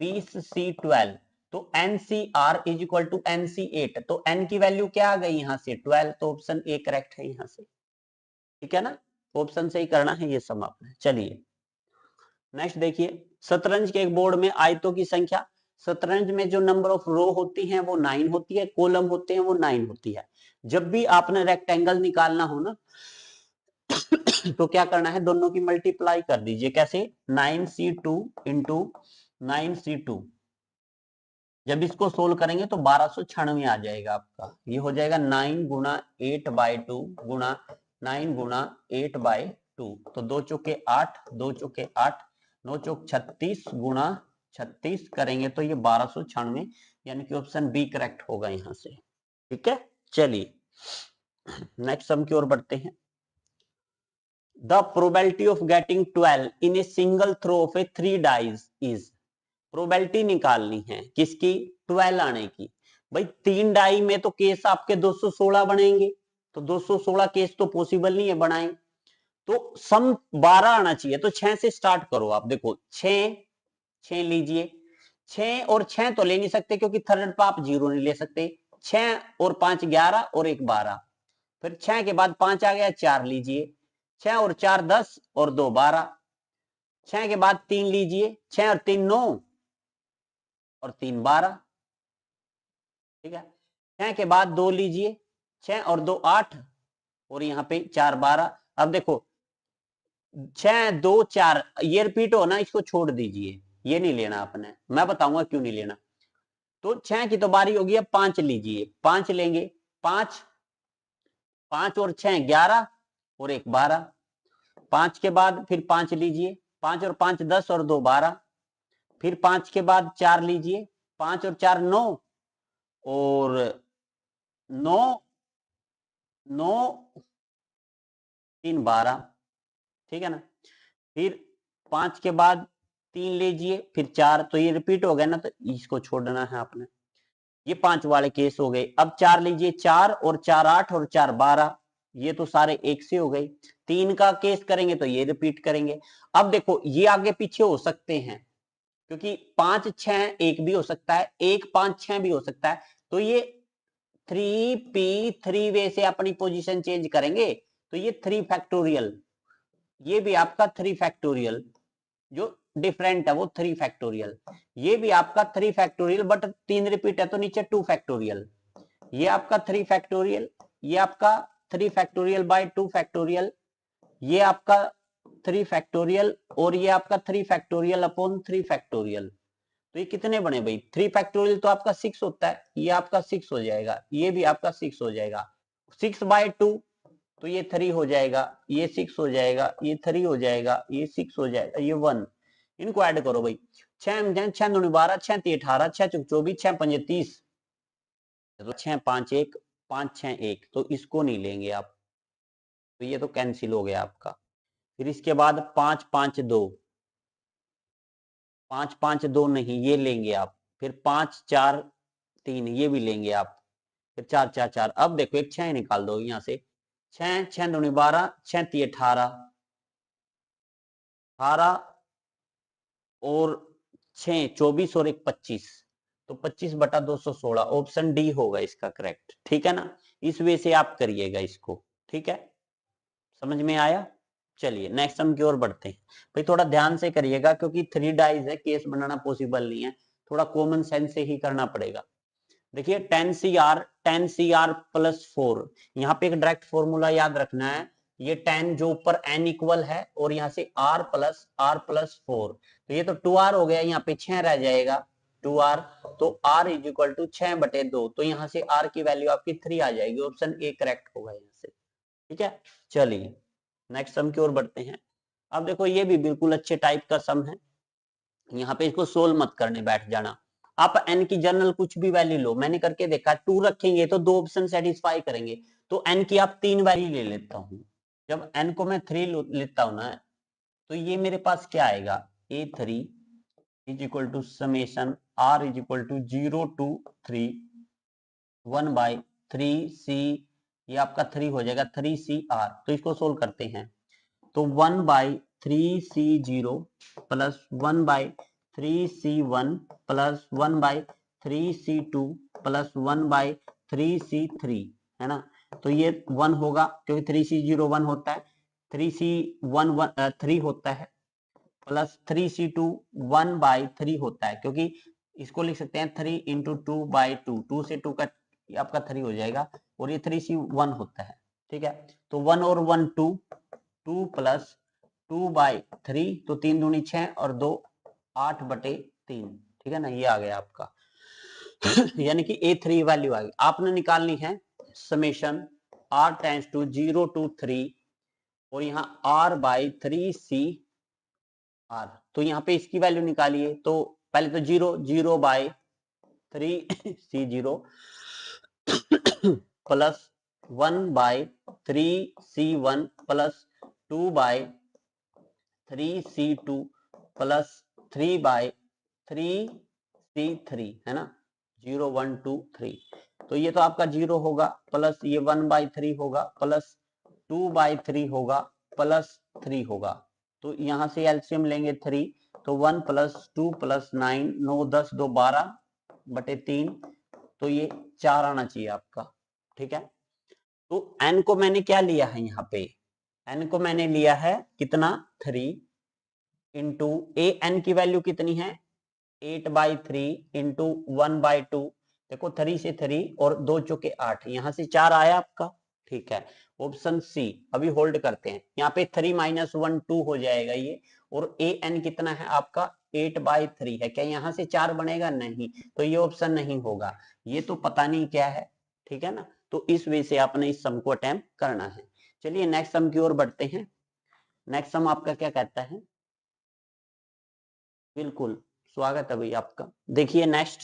20C12, तो NCR is equal to NC8, तो n की वैल्यू क्या आ गई यहां से 12, तो ऑप्शन ए करेक्ट है यहां से, ठीक है ना, ऑप्शन से ही करना है ये सम आपने। चलिए नेक्स्ट देखिए, शतरंज के एक बोर्ड में आयतों की संख्या, शतरंज में जो नंबर ऑफ रो होती हैं वो 9 होती है, कॉलम होते हैं वो 9 होती है। जब भी आपने रेक्टेंगल निकालना हो ना तो क्या करना है, दोनों की मल्टीप्लाई कर दीजिए, कैसे 9C2 इंटू 9C2, जब इसको सोल्व करेंगे तो 1296 आ जाएगा आपका, ये हो जाएगा 9 गुना 8/2 गुना 9 गुना 8/2, तो 2 चौके 8, 2 चौके 8, 9 चौक 36 गुना 36 करेंगे तो ये 1296, यानी कि ऑप्शन बी करेक्ट होगा यहां से, ठीक है। चलिए नेक्स्ट सम की ओर बढ़ते हैं, the probability of getting 12 in a single throw of a 3 dice is, probability निकालनी है किसकी 12 आने की। भाई 3 डाई में तो केस आपके 216 बनेंगे, तो 216 केस तो पॉसिबल नहीं है बनाए, तो सम 12 आना चाहिए, तो 6 से स्टार्ट करो आप, देखो 6 लीजिए, 6 और 6 तो ले नहीं सकते क्योंकि थर्ड पर आप 0 नहीं ले सकते, 6 और 5 11 और 1 12, फिर 6 के बाद 5 आ गया 4 लीजिए, 6 और 4 10 और 2 12, 6 के बाद 3 लीजिए, 6 और 3 9 और 3 12, ठीक है, 6 के बाद 2 लीजिए, 6 और 2 8, और यहाँ पे 4 12। अब देखो 6 2 4 ये रिपीट हो ना, इसको छोड़ दीजिए, ये नहीं लेना आपने, मैं बताऊंगा क्यों नहीं लेना। तो 6 की तो बारी होगी, अब 5 लीजिए, 5 लेंगे, 5 5 और 6 11 और 1 12, 5 के बाद फिर 5 लीजिए, 5 और 5 10 और 2 12, फिर 5 के बाद 4 लीजिए, 5 और 4 9 और 9 9 3 12, ठीक है ना, फिर 5 के बाद 3 लीजिए, फिर 4, तो ये रिपीट हो गया ना, तो इसको छोड़ना है आपने, ये 5 वाले केस हो गए। अब 4 लीजिए, 4 और 4 8 और 4 12, ये तो सारे एक से हो गए, 3 का केस करेंगे तो ये रिपीट करेंगे। अब देखो ये आगे पीछे हो सकते हैं क्योंकि 5 6 एक भी हो सकता है, 1 5 6 भी हो सकता है, तो ये 3p 3 वे से अपनी पोजीशन चेंज करेंगे, तो ये 3 फैक्टोरियल, ये भी आपका 3 फैक्टोरियल, जो डिफरेंट है वो 3 फैक्टोरियल, ये भी आपका 3 फैक्टोरियल, बट 3 रिपीट है तो नीचे 2 फैक्टोरियल, ये आपका 3 फैक्टोरियल, ये आपका 3 फैक्टोरियल बाय 2 फैक्टोरियल, ये आपका 3 फैक्टोरियल, और ये आपका 3 फैक्टोरियल अपॉन 3 फैक्टोरियल, तो ये कितने बने भाई 3 फैक्टोरियल तो आपका 6 होता है, ये आपका 6 हो जाएगा, ये भी आपका 6 हो जाएगा, 6/2 तो ये 3 हो जाएगा, ये 6 हो जाएगा, ये 3 हो जाएगा, ये 6 हो जाएगा, ये 1। इनको ऐड करो भाई, 6 दूनी 12, 6 3 18, 6 चौक 24, 6 5 30, 6 5 1, 5 6 1, तो इसको नहीं लेंगे आप, तो ये तो कैंसिल हो गया आपका। फिर इसके बाद 5 5 2, 5 5 2 नहीं, ये लेंगे आप। फिर 5 4 3, ये भी लेंगे आप। फिर 4 4 4, अब देखो एक 6 निकाल दो यहाँ से, 6 6 दूनी 12, 6 3 18, 18 और 6 24 और एक 25, तो 25/216, ऑप्शन डी होगा इसका करेक्ट। ठीक है ना, इस वे से आप करिएगा इसको। ठीक है, समझ में आया? चलिए नेक्स्ट सम की ओर बढ़ते हैं। भाई थोड़ा ध्यान से करिएगा, क्योंकि 3 डाइज है, केस बनाना पॉसिबल नहीं है, थोड़ा कॉमन सेंस से ही करना पड़ेगा। देखिए 10 CR प्लस 4, यहाँ पे एक डायरेक्ट फॉर्मूला याद रखना है, ये 10 जो ऊपर n इक्वल है और यहाँ से r प्लस 4, तो ये तो 2r हो गया, यहाँ पे 6 रह जाएगा 2r, तो r इज इक्वल टू 6/2, तो यहाँ से r की वैल्यू आपकी 3 आ जाएगी, ऑप्शन ए करेक्ट होगा यहाँ से। ठीक है, चलिए नेक्स्ट सम की ओर बढ़ते हैं। अब देखो ये भी बिल्कुल अच्छे टाइप का सम है, यहाँ पे इसको सोल्व मत करने बैठ जाना, आप n की जनरल कुछ भी वैल्यू लो, मैंने करके देखा 2 रखेंगे तो 2 ऑप्शन सेटिस्फाई करेंगे, तो n की आप 3 वैल्यू ले लेता हूं। जब n को मैं 3 लेता हूं ना, तो ये मेरे पास क्या आएगा, A3 is equal to summation r is equal to 0 to 3 1/3c, ये आपका 3 हो जाएगा 3CR। तो इसको सोल्व करते हैं, तो 1/3C0 plus 1/3C1 plus 1/3C2 plus 1/3C3, है ना। तो ये 1 होगा, क्योंकि 3C0 1 होता है, 3C1 3 होता है, प्लस 3C2 1/3 होता है, क्योंकि इसको लिख सकते हैं 3 इंटू 2/2, 2 से 2 का आपका 3 हो जाएगा, और ये 3C1 होता है। ठीक है, तो 1 और 1 2, 2 प्लस 2/3, तो 3 दूनी 6 और 2 8/3। ठीक है ना, ये आ गया आपका यानी कि A3 वैल्यू आ गई। आपने निकालनी है summation r tends to 0 to 3 और यहाँ r/3C r, तो यहाँ पे इसकी वैल्यू निकालिए, तो पहले तो 0/3C0 plus 1/3C1 plus 2/3C2 plus 3/3C3, है ना, 0 1 2 3, तो ये तो आपका 0 होगा, प्लस ये 1/3 होगा, प्लस 2/3 होगा, प्लस 3 होगा, तो यहां से एलसीएम लेंगे 3, तो 1 प्लस 2 प्लस 9, 9 10 2 12/3, तो ये 4 आना चाहिए आपका। ठीक है, तो n को मैंने क्या लिया है, यहाँ पे n को मैंने लिया है कितना 3 इंटू n की वैल्यू कितनी है 8/3 इंटू 1/2, देखो 3 से 3 और 2 चौके 8, यहां से 4 आया आपका। ठीक है, ऑप्शन सी अभी होल्ड करते हैं, यहाँ पे 3 - 1 2 हो जाएगा ये, और an कितना है आपका 8/3 है, क्या यहाँ से 4 बनेगा, नहीं, तो ये ऑप्शन नहीं होगा, ये तो पता नहीं क्या है। ठीक है ना, तो इस वजह से आपने इस सम को अटेम्प्ट करना है। चलिए नेक्स्ट सम की ओर बढ़ते हैं। नेक्स्ट सम आपका क्या कहता है, बिल्कुल स्वागत है भाई आपका। देखिए next,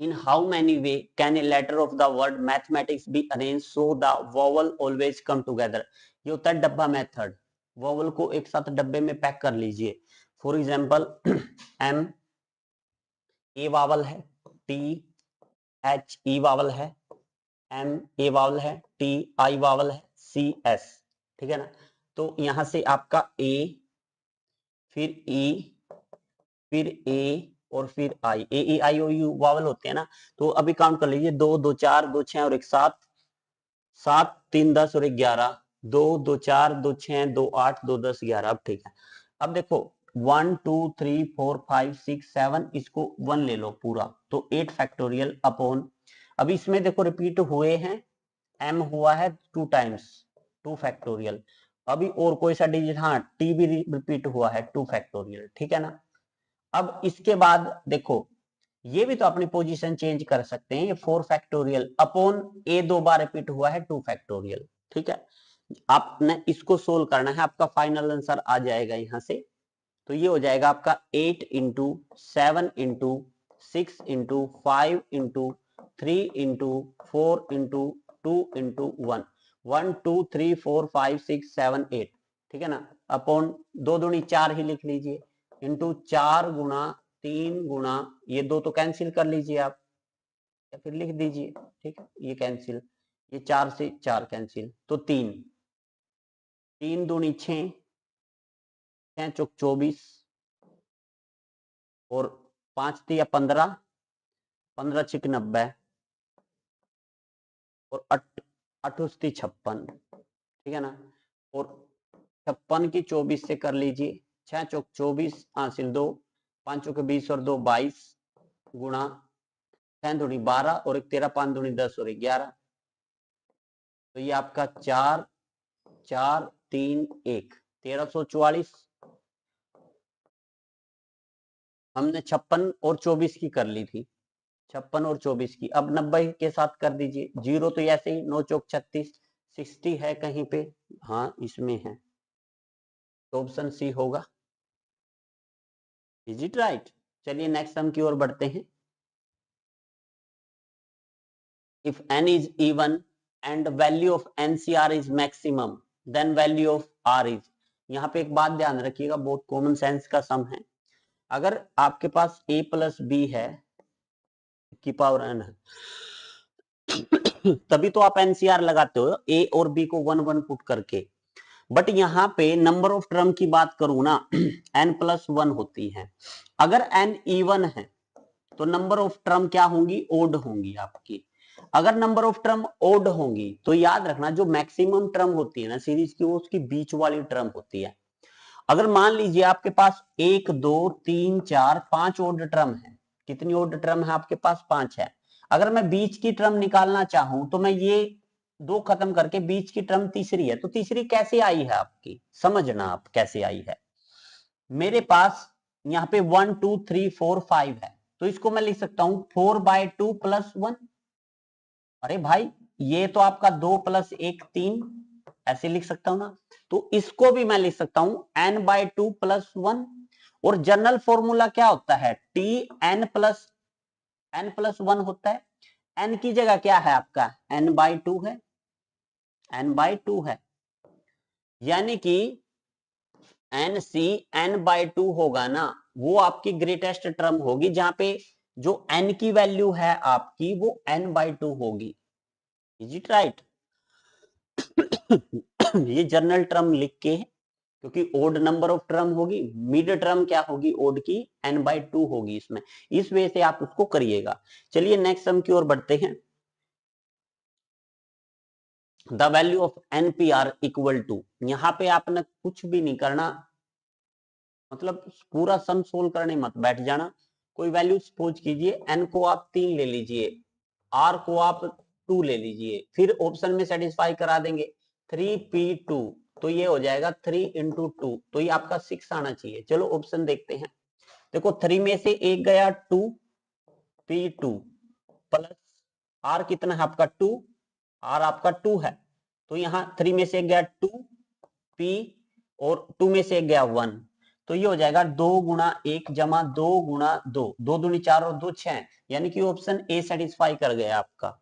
in how many way can a letter of the word mathematics be arranged so the vowel always come together। ये होता है डब्बा मेथड, वॉवल को एक साथ डब्बे में पैक कर लीजिए। For example M A vowel है, T H E वावल है, M A वावल है, T I वावल है, C S। ठीक है ना, तो यहां से आपका A, फिर E, फिर A और फिर I, A E I O U vowel होते हैं ना, तो अभी काउंट कर लीजिए 2 2 4 2 6 और 1 7, 7 3 10 और 1 11, 2 2 4 2 6 2 8 2 10 11। अब ठीक है, अब देखो 1 2 3 4 5 6 7, इसको 1 ले लो पूरा, तो 8 फैक्टोरियल अपॉन, अभी इसमें देखो रिपीट हुए हैं, m हुआ है 2 टाइम्स 2 फैक्टोरियल, अभी और कोई सा डिजिट, हाँ t भी रिपीट हुआ है 2 फैक्टोरियल। ठीक है ना, अब इसके बाद देखो ये भी तो अपनी पोजीशन चेंज कर सकते हैं। ये 4 factorial upon a 2 bar repeat हुआ है 2 फैक्टोरियल। ठीक है, आपने इसको सोल्व करना है, आपका फाइनल आंसर आ जाएगा यहां से। तो ये हो जाएगा आपका 8 into 7 into 6 into 5 into 3 into 4 into 2 into 1 1 2 3 4 5 6 7 8। ठीक है ना, अपॉन 2 दूनी 4 ही लिख लीजिए, इंटू 4 गुना 3 गुना ये 2 तो कैंसिल कर लीजिए आप, या फिर लिख दीजिए। ठीक है, ये कैंसिल, ये 4 से 4 कैंसिल, तो 3 3 दूनी 6 6 चौक 24 और 5 दिया 15 15 छिक 90 और 8 उसती 56। ठीक है ना, और 56 की 24 से कर लीजिए, 6 चौक 24 हासिल 2 5 चौक 20 और 2 22 गुणा 6 दूनी 12 और 1 13 5 दूनी 10 और 11। तो ये आपका 4 4 3 1 1344। हमने 56 और 24 की कर ली थी, 56 और 24 की। अब 90 के साथ कर दीजिए, 0 तो ऐसे ही 9 चौक 36 60 है कहीं पे, हाँ इसमें है, तो ऑप्शन सी होगा। Is it right? चलिए नेक्स्ट सम की ओर बढ़ते हैं। If n is even and value of NCR is maximum then value of R is. यहाँ पे एक बात ध्यान रखिएगा, बहुत कॉमन सेंस का सम है। अगर आपके पास a प्लस बी है की पावर n है तभी तो आप NCR लगाते हो a और b को 1 1 पुट करके। बट यहाँ पे नंबर ऑफ टर्म की बात करूं ना n प्लस 1 होती है। अगर n इवन है तो नंबर ऑफ टर्म क्या होंगी, ओड होंगी आपकी। अगर नंबर ऑफ टर्म ओड होंगी तो याद रखना जो मैक्सिमम टर्म होती है ना सीरीज की, वो उसकी बीच वाली टर्म होती है। अगर मान लीजिए आपके पास 1 2 3 4 5 ओड टर्म है, कितनी ओड टर्म है आपके पास, 5 है। अगर मैं बीच की टर्म निकालना चाहूं तो मैं ये 2 खत्म करके बीच की टर्म तीसरी है, तो तीसरी कैसे आई है आपकी, समझना आप कैसे आई है। मेरे पास यहाँ पे 1 2 3 4 5 है, तो इसको मैं लिख सकता हूं 4/2 प्लस 1। अरे भाई ये तो आपका 2 प्लस 1 3, ऐसे लिख सकता हूं ना। तो इसको भी मैं लिख सकता हूं n/2 प्लस 1। और जनरल फॉर्मूला क्या होता है, n+1 होता है। n की जगह क्या है आपका, n/2 है, n/2 है, यानी कि NC n/2 होगा ना, वो आपकी ग्रेटेस्ट टर्म होगी जहां पे जो n की वैल्यू है आपकी वो n/2 होगी। Is it right? ये जनरल टर्म लिख के, क्योंकि ओड नंबर ऑफ टर्म होगी, मिड टर्म क्या होगी ओड की, n/2 होगी इसमें, इस वजह से आप उसको करिएगा। चलिए नेक्स्ट सम की ओर बढ़ते हैं। The value of NPR equal to, यहां पे आपने कुछ भी नहीं करना, मतलब पूरा सम सोल्व करने मत बैठ जाना। कोई वैल्यू सपोज कीजिए, n को आप 3 ले लीजिए, r को आप 2 ले लीजिए, फिर ऑप्शन में सेटिस्फाई करा देंगे 3p2, तो ये हो जाएगा 3 इंटू 2, तो ये आपका 6 आना चाहिए। चलो ऑप्शन देखते हैं। देखो 3 में से एक गया 2p2 प्लस r कितना है आपका 2, r आपका 2 है, तो यहाँ 3 में से एक गया 2p और 2 में से एक गया 1, तो ये हो जाएगा 2 गुणा 1 जमा 2 गुणा 2, 2 दूनी 4 और 2 6, यानी कि ऑप्शन ए सेटिस्फाई कर गया आपका।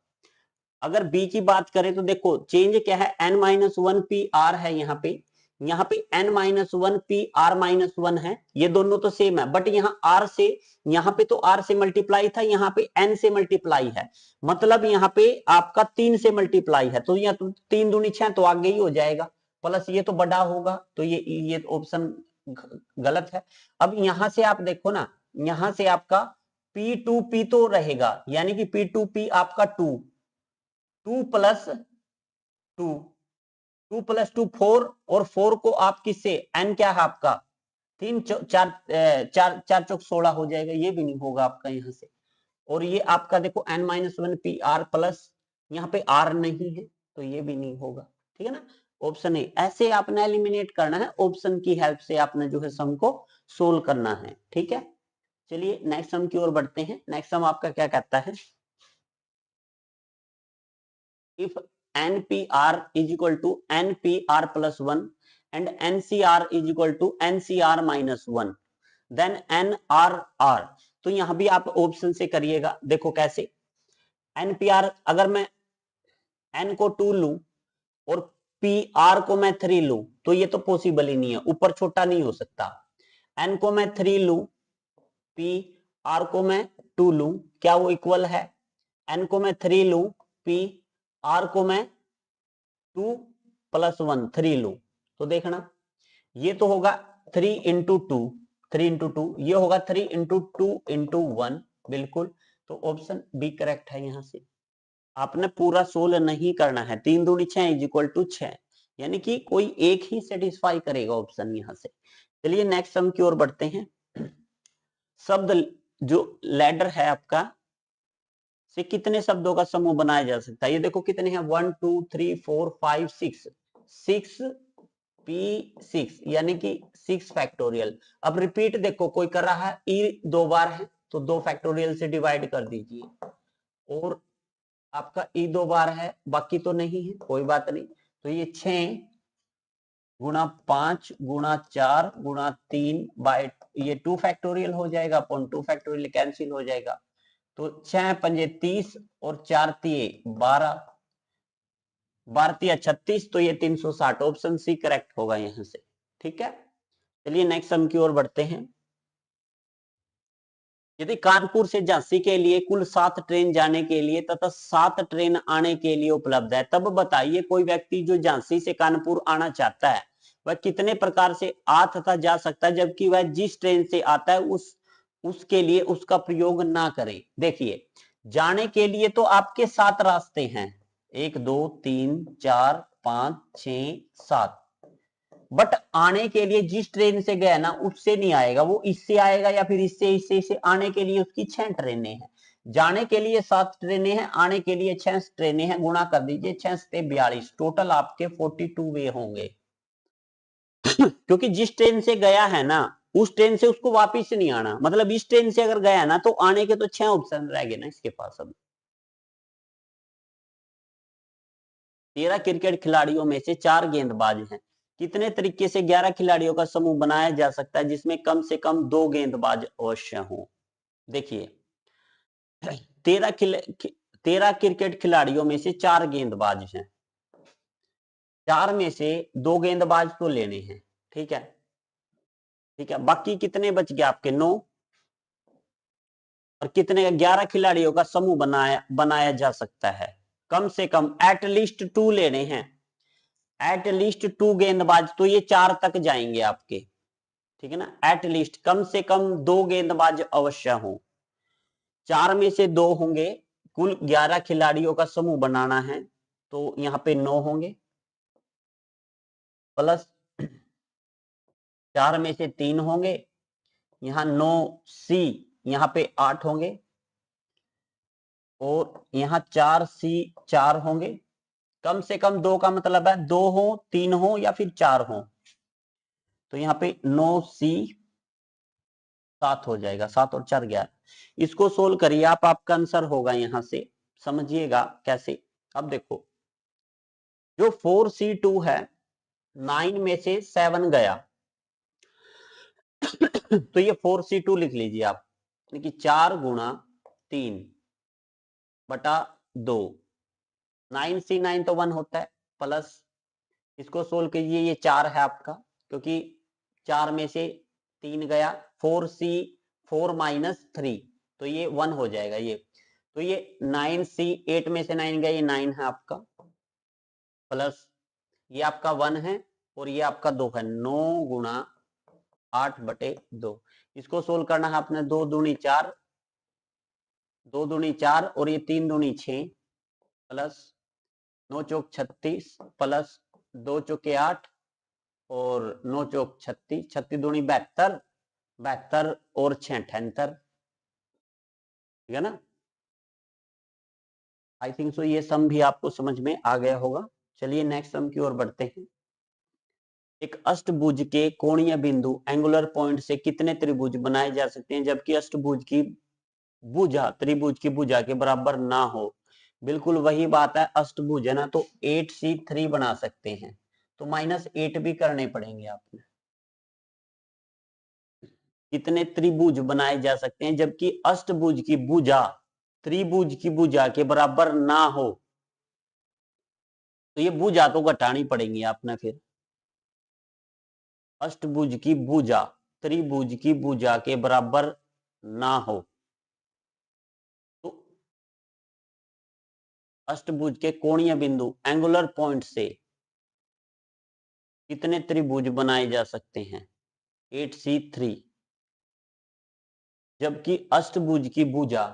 अगर बी की बात करें तो देखो चेंज क्या है, n-1 पी आर है यहाँ पे n-1 पी आर -1 है, ये दोनों तो सेम है, बट यहाँ आर से, यहाँ पे तो आर से मल्टीप्लाई था, यहाँ पे n से मल्टीप्लाई है, मतलब यहाँ पे आपका 3 से मल्टीप्लाई है, तो यहाँ तो 3 दूनी 6 तो आगे ही हो जाएगा, प्लस ये तो बड़ा होगा, तो ये ऑप्शन गलत है। अब यहां से आप देखो ना, यहां से आपका P2P तो रहेगा, यानी कि P2P आपका 2 2 प्लस 2 2 प्लस 2 4, और 4 को आप किससे, n क्या है आपका 3 4 4 4 चौक 16 हो जाएगा, ये भी नहीं होगा आपका यहां से। और ये आपका देखो n-1 पी आर प्लस, यहाँ पे r नहीं है, तो ये भी नहीं होगा। ठीक है ना, ऑप्शन ए। ऐसे आपने एलिमिनेट करना है, ऑप्शन की हेल्प से आपने जो है सम को सोल्व करना है। ठीक है, चलिए नेक्स्ट सम की ओर बढ़ते हैं। नेक्स्ट सम आपका क्या कहता है, if NPR is equal to NPR plus 1 and NCR is equal to NCR minus 1 then NRR। तो यहां भी आप ऑप्शन से करिएगा। देखो कैसे, NPR अगर मैं N को 2 लूं और PR को मैं 3 लूं तो ये तो पॉसिबल ही नहीं है, ऊपर छोटा नहीं हो सकता। N को मैं 3 लूं, PR को मैं 2 लूं, क्या वो इक्वल है? N को मैं 3 लूं, PR को मैं 2 प्लस 1 3 लूं, तो देखना ये तो होगा 3 इंटू 2, 3 इंटू 2, ये होगा 3 इंटू 2 इंटू 1, बिल्कुल। तो ऑप्शन बी करेक्ट है। यहां से आपने पूरा सोल्व नहीं करना है। 3 दूनी 6 इज इक्वल टू 6, यानी कि कोई एक ही सेटिस्फाई करेगा ऑप्शन यहां से। चलिए नेक्स्ट सम की ओर बढ़ते हैं। शब्द जो लैडर है आपका से कितने शब्दों का समूह बनाया जा सकता है? ये देखो कितने हैं, 1 2 3 4 5 6, 6 P6 यानी कि 6 फैक्टोरियल। अब रिपीट देखो कोई कर रहा है, ई 2 बार है तो 2 फैक्टोरियल से डिवाइड कर दीजिए, और आपका ई 2 बार है, बाकी तो नहीं है, कोई बात नहीं। तो ये 6 गुणा 5 गुणा 4 गुणा 3 बाय ये 2 फैक्टोरियल हो जाएगा, अपॉन 2 फैक्टोरियल कैंसिल हो जाएगा। तो 6 पंजे 30 और 4 तिये 12, 12 तिया 36, तो ये 360, ऑप्शन सी करेक्ट होगा यहां से। ठीक है, चलिए नेक्स्ट सम की ओर बढ़ते हैं। यदि कानपुर से झांसी के लिए कुल 7 ट्रेन जाने के लिए तथा 7 ट्रेन आने के लिए उपलब्ध है, तब बताइए कोई व्यक्ति जो झांसी से कानपुर आना चाहता है वह कितने प्रकार से आ तथा जा सकता है, जबकि वह जिस ट्रेन से आता है उसके लिए उसका प्रयोग ना करे। देखिए जाने के लिए तो आपके 7 रास्ते हैं, 1 2 3 4 5 6 7, बट आने के लिए जिस ट्रेन से गया ना उससे नहीं आएगा, वो इससे आएगा या फिर इससे आने के लिए उसकी 6 ट्रेनें हैं। जाने के लिए 7 ट्रेनें हैं, आने के लिए 6 ट्रेनें हैं, गुणा कर दीजिए 6 से 42, टोटल आपके 42 वे होंगे। क्योंकि जिस ट्रेन से गया है ना उस ट्रेन से उसको वापिस नहीं आना, मतलब इस ट्रेन से अगर गया ना तो आने के तो 6 ऑप्शन रह गए ना इसके पास। अब 13 क्रिकेट खिलाड़ियों में से 4 गेंदबाज हैं, कितने तरीके से 11 खिलाड़ियों का समूह बनाया जा सकता है जिसमें कम से कम 2 गेंदबाज अवश्य हो? देखिए 13 क्रिकेट खिलाड़ियों में से 4 गेंदबाज हैं, 4 में से 2 गेंदबाज तो लेने हैं, ठीक है, ठीक है, बाकी कितने बच गए आपके 9, और कितने 11 खिलाड़ियों का समूह बनाया जा सकता है, कम से कम एटलीस्ट 2 लेने हैं, एटलीस्ट 2 गेंदबाज, तो ये 4 तक जाएंगे आपके, ठीक है ना। एटलीस्ट कम से कम 2 गेंदबाज अवश्य हो, 4 में से 2 होंगे, कुल 11 खिलाड़ियों का समूह बनाना है तो यहां पे 9 होंगे, प्लस 4 में से 3 होंगे, यहां 9 सी, यहां पे 8 होंगे, और यहां 4 सी 4 होंगे। कम से कम 2 का मतलब है 2 हो, 3 हो या फिर 4 हो, तो यहां पे 9 सी 7 हो जाएगा, 7 और 4 11। इसको सोल्व करिए आप, आपका आंसर होगा यहां से, समझिएगा कैसे। अब देखो जो 4C2 है, 9 में से 7 गया तो ये 4C2 लिख लीजिए आप, यानी कि 4 गुणा 3 बटा 2, 9C9 तो 1 होता है, प्लस इसको सोल्व कीजिए, ये 4 है आपका, क्योंकि 4 में से 3 गया, 4C4 माइनस 3, तो ये 1 हो जाएगा ये, तो ये 9C8 में से 9 गया, ये 9 है आपका, प्लस ये आपका 1 है और ये आपका 2 है, 9 गुणा 8/2। इसको सोल्व करना है आपने, 2 दूनी 4, 2 दूनी 4 और ये 3 दूनी 6, प्लस 9 चौक 36, प्लस 2 चौके 8 और 9 चौक 36, 36 दूनी 72, 72 और 6 78, ठीक है ना। आई थिंक सो ये सम भी आपको समझ में आ गया होगा। चलिए नेक्स्ट सम की ओर बढ़ते हैं। एक अष्टभुज के कोणीय बिंदु एंगुलर पॉइंट से कितने त्रिभुज बनाए जा सकते हैं जबकि अष्टभुज की भुजा त्रिभुज की भुजा के बराबर ना हो। बिल्कुल वही बात है, अष्टभुज है ना, तो 8C3 बना सकते हैं, तो -8 भी करने पड़ेंगे आपने। कितने त्रिभुज बनाए जा सकते हैं जबकि अष्टभुज की भुजा त्रिभुज की भुजा के बराबर ना हो, तो ये भुजा तो घटानी पड़ेंगी आपने फिर। अष्टभुज की भुजा त्रिभुज की भुजा के बराबर ना हो, तो अष्टभुज के कोणीय बिंदु एंगुलर पॉइंट से कितने त्रिभुज बनाए जा सकते हैं? 8C3। जबकि अष्टभुज की भुजा,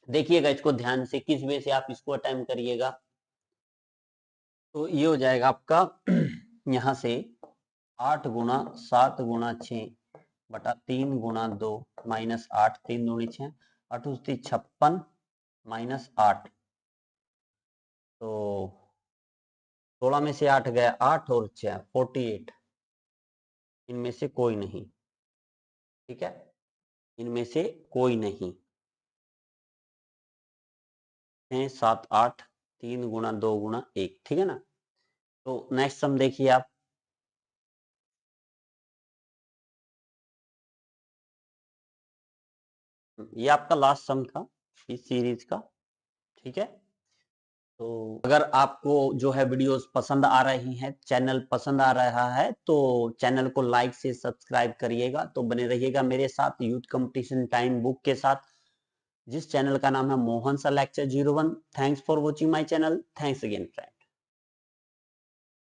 देखिएगा इसको ध्यान से, किस वे से आप इसको अटेम्प्ट करिएगा, तो ये हो जाएगा आपका यहां से 8 गुणा 7 गुणा 6 बटा 3 गुणा 2 -8, 3 दूनी 6, 8 उसकी 56 -8, तो 16 में से 8 गया 8 और 6 48, इनमें से कोई नहीं। ठीक है, इनमें से कोई नहीं। 6 7 8, 3 गुणा 2 गुणा 1, ठीक है ना। तो नेक्स्ट सम देखिए आप, ये आपका लास्ट सम था इस सीरीज का। ठीक है, तो अगर आपको जो है वीडियोस पसंद आ रही हैं, चैनल पसंद आ रहा है, तो चैनल को लाइक से सब्सक्राइब करिएगा। तो बने रहिएगा मेरे साथ यूथ कंपटीशन टाइम बुक के साथ, जिस चैनल का नाम है मोहन सा lecture 01। Thanks for watching my channel. Thanks again friend.